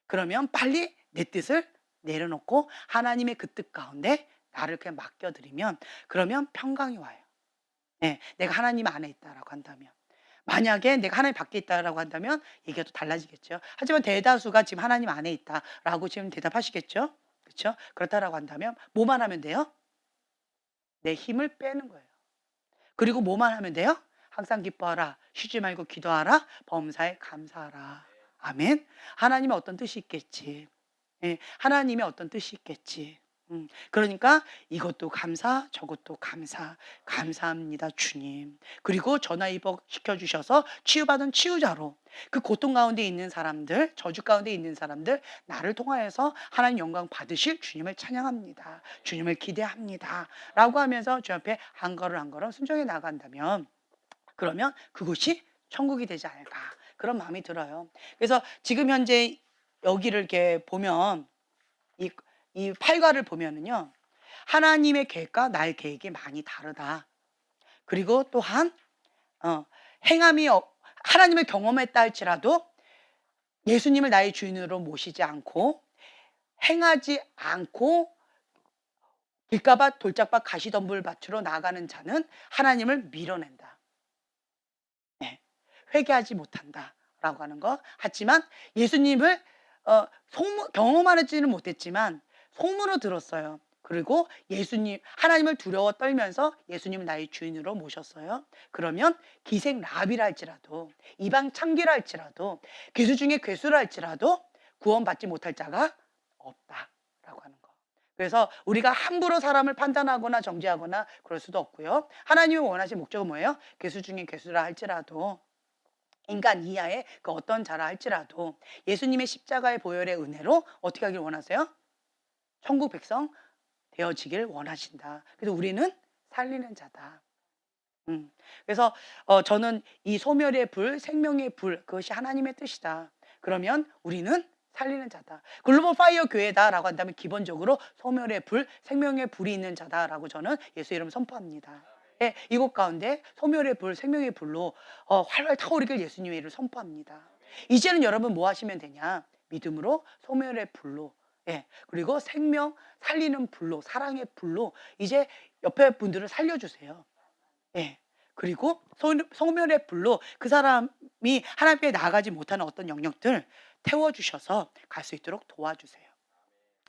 그러면 빨리 내 뜻을 내려놓고 하나님의 그 뜻 가운데 나를 그냥 맡겨드리면 그러면 평강이 와요. 네, 내가 하나님 안에 있다라고 한다면. 만약에 내가 하나님 밖에 있다라고 한다면 얘기가 또 달라지겠죠. 하지만 대다수가 지금 하나님 안에 있다라고 지금 대답하시겠죠. 그렇죠? 그렇다라고 한다면 뭐만 하면 돼요? 내 힘을 빼는 거예요. 그리고 뭐만 하면 돼요? 항상 기뻐하라. 쉬지 말고 기도하라. 범사에 감사하라. 아멘. 하나님의 어떤 뜻이 있겠지. 예, 하나님의 어떤 뜻이 있겠지. 그러니까 이것도 감사, 저것도 감사, 감사합니다, 주님. 그리고 전화위복 시켜주셔서 치유받은 치유자로 그 고통 가운데 있는 사람들, 저주 가운데 있는 사람들, 나를 통하여서 하나님 영광 받으실 주님을 찬양합니다. 주님을 기대합니다. 라고 하면서 주 앞에 한 걸음 한 걸음 순종해 나간다면, 그러면 그곳이 천국이 되지 않을까. 그런 마음이 들어요. 그래서 지금 현재 여기를 이렇게 보면, 이, 이 팔과를 보면은요, 하나님의 계획과 나의 계획이 많이 다르다. 그리고 또한 행함이 하나님을 경험했다 할지라도 예수님을 나의 주인으로 모시지 않고 행하지 않고 길가밭 돌짝밭 가시덤불 밭으로 나아가는 자는 하나님을 밀어낸다. 네. 회개하지 못한다라고 하는 거. 하지만 예수님을 경험하지는 못했지만 소문으로 들었어요. 그리고 예수님, 하나님을 두려워 떨면서 예수님 나의 주인으로 모셨어요. 그러면 기생 라비라 할지라도, 이방 창기라 할지라도, 괴수 중에 괴수라 할지라도 구원받지 못할 자가 없다라고 하는 거. 그래서 우리가 함부로 사람을 판단하거나 정죄하거나 그럴 수도 없고요. 하나님이 원하시는 목적은 뭐예요? 괴수 중에 괴수라 할지라도, 인간 이하의 그 어떤 자라 할지라도 예수님의 십자가의 보혈의 은혜로 어떻게 하길 원하세요? 천국 백성 되어지길 원하신다. 그래서 우리는 살리는 자다. 그래서 저는 이 소멸의 불, 생명의 불, 그것이 하나님의 뜻이다. 그러면 우리는 살리는 자다. 글로벌 파이어 교회다라고 한다면 기본적으로 소멸의 불, 생명의 불이 있는 자다라고 저는 예수 이름 선포합니다. 예, 이곳 가운데 소멸의 불, 생명의 불로 활활 타오르길 예수님의 이름을 선포합니다. 이제는 여러분 뭐 하시면 되냐? 믿음으로 소멸의 불로, 예, 그리고 생명 살리는 불로, 사랑의 불로 이제 옆에 분들을 살려주세요. 예. 그리고 소멸의 불로 그 사람이 하나님께 나아가지 못하는 어떤 영역들 태워주셔서 갈 수 있도록 도와주세요.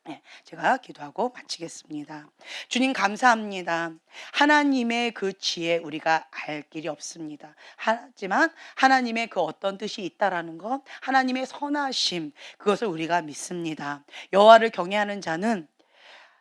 예, 제가 기도하고 마치겠습니다. 주님 감사합니다. 하나님의 그 지혜 우리가 알 길이 없습니다. 하지만 하나님의 그 어떤 뜻이 있다라는 것, 하나님의 선하심, 그것을 우리가 믿습니다. 여호와를 경외하는 자는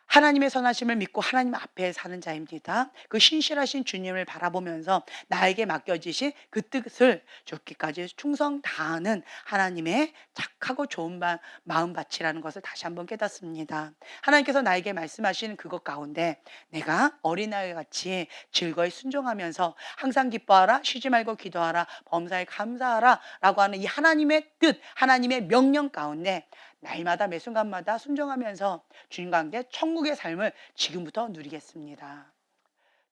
하나님의 선하심을 믿고 하나님 앞에 사는 자입니다. 그 신실하신 주님을 바라보면서 나에게 맡겨지신 그 뜻을 죽기까지 충성 다하는 하나님의 착하고 좋은 마음밭이라는 것을 다시 한번 깨닫습니다. 하나님께서 나에게 말씀하시는 그것 가운데 내가 어린아이 같이 즐거이 순종하면서 항상 기뻐하라, 쉬지 말고 기도하라, 범사에 감사하라 라고 하는 이 하나님의 뜻, 하나님의 명령 가운데 날마다 매 순간마다 순종하면서 주님과 함께 천국의 삶을 지금부터 누리겠습니다.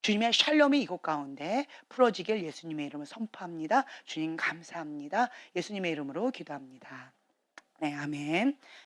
주님의 샬롬이 이곳 가운데 풀어지길 예수님의 이름을 선포합니다. 주님 감사합니다. 예수님의 이름으로 기도합니다. 네, 아멘.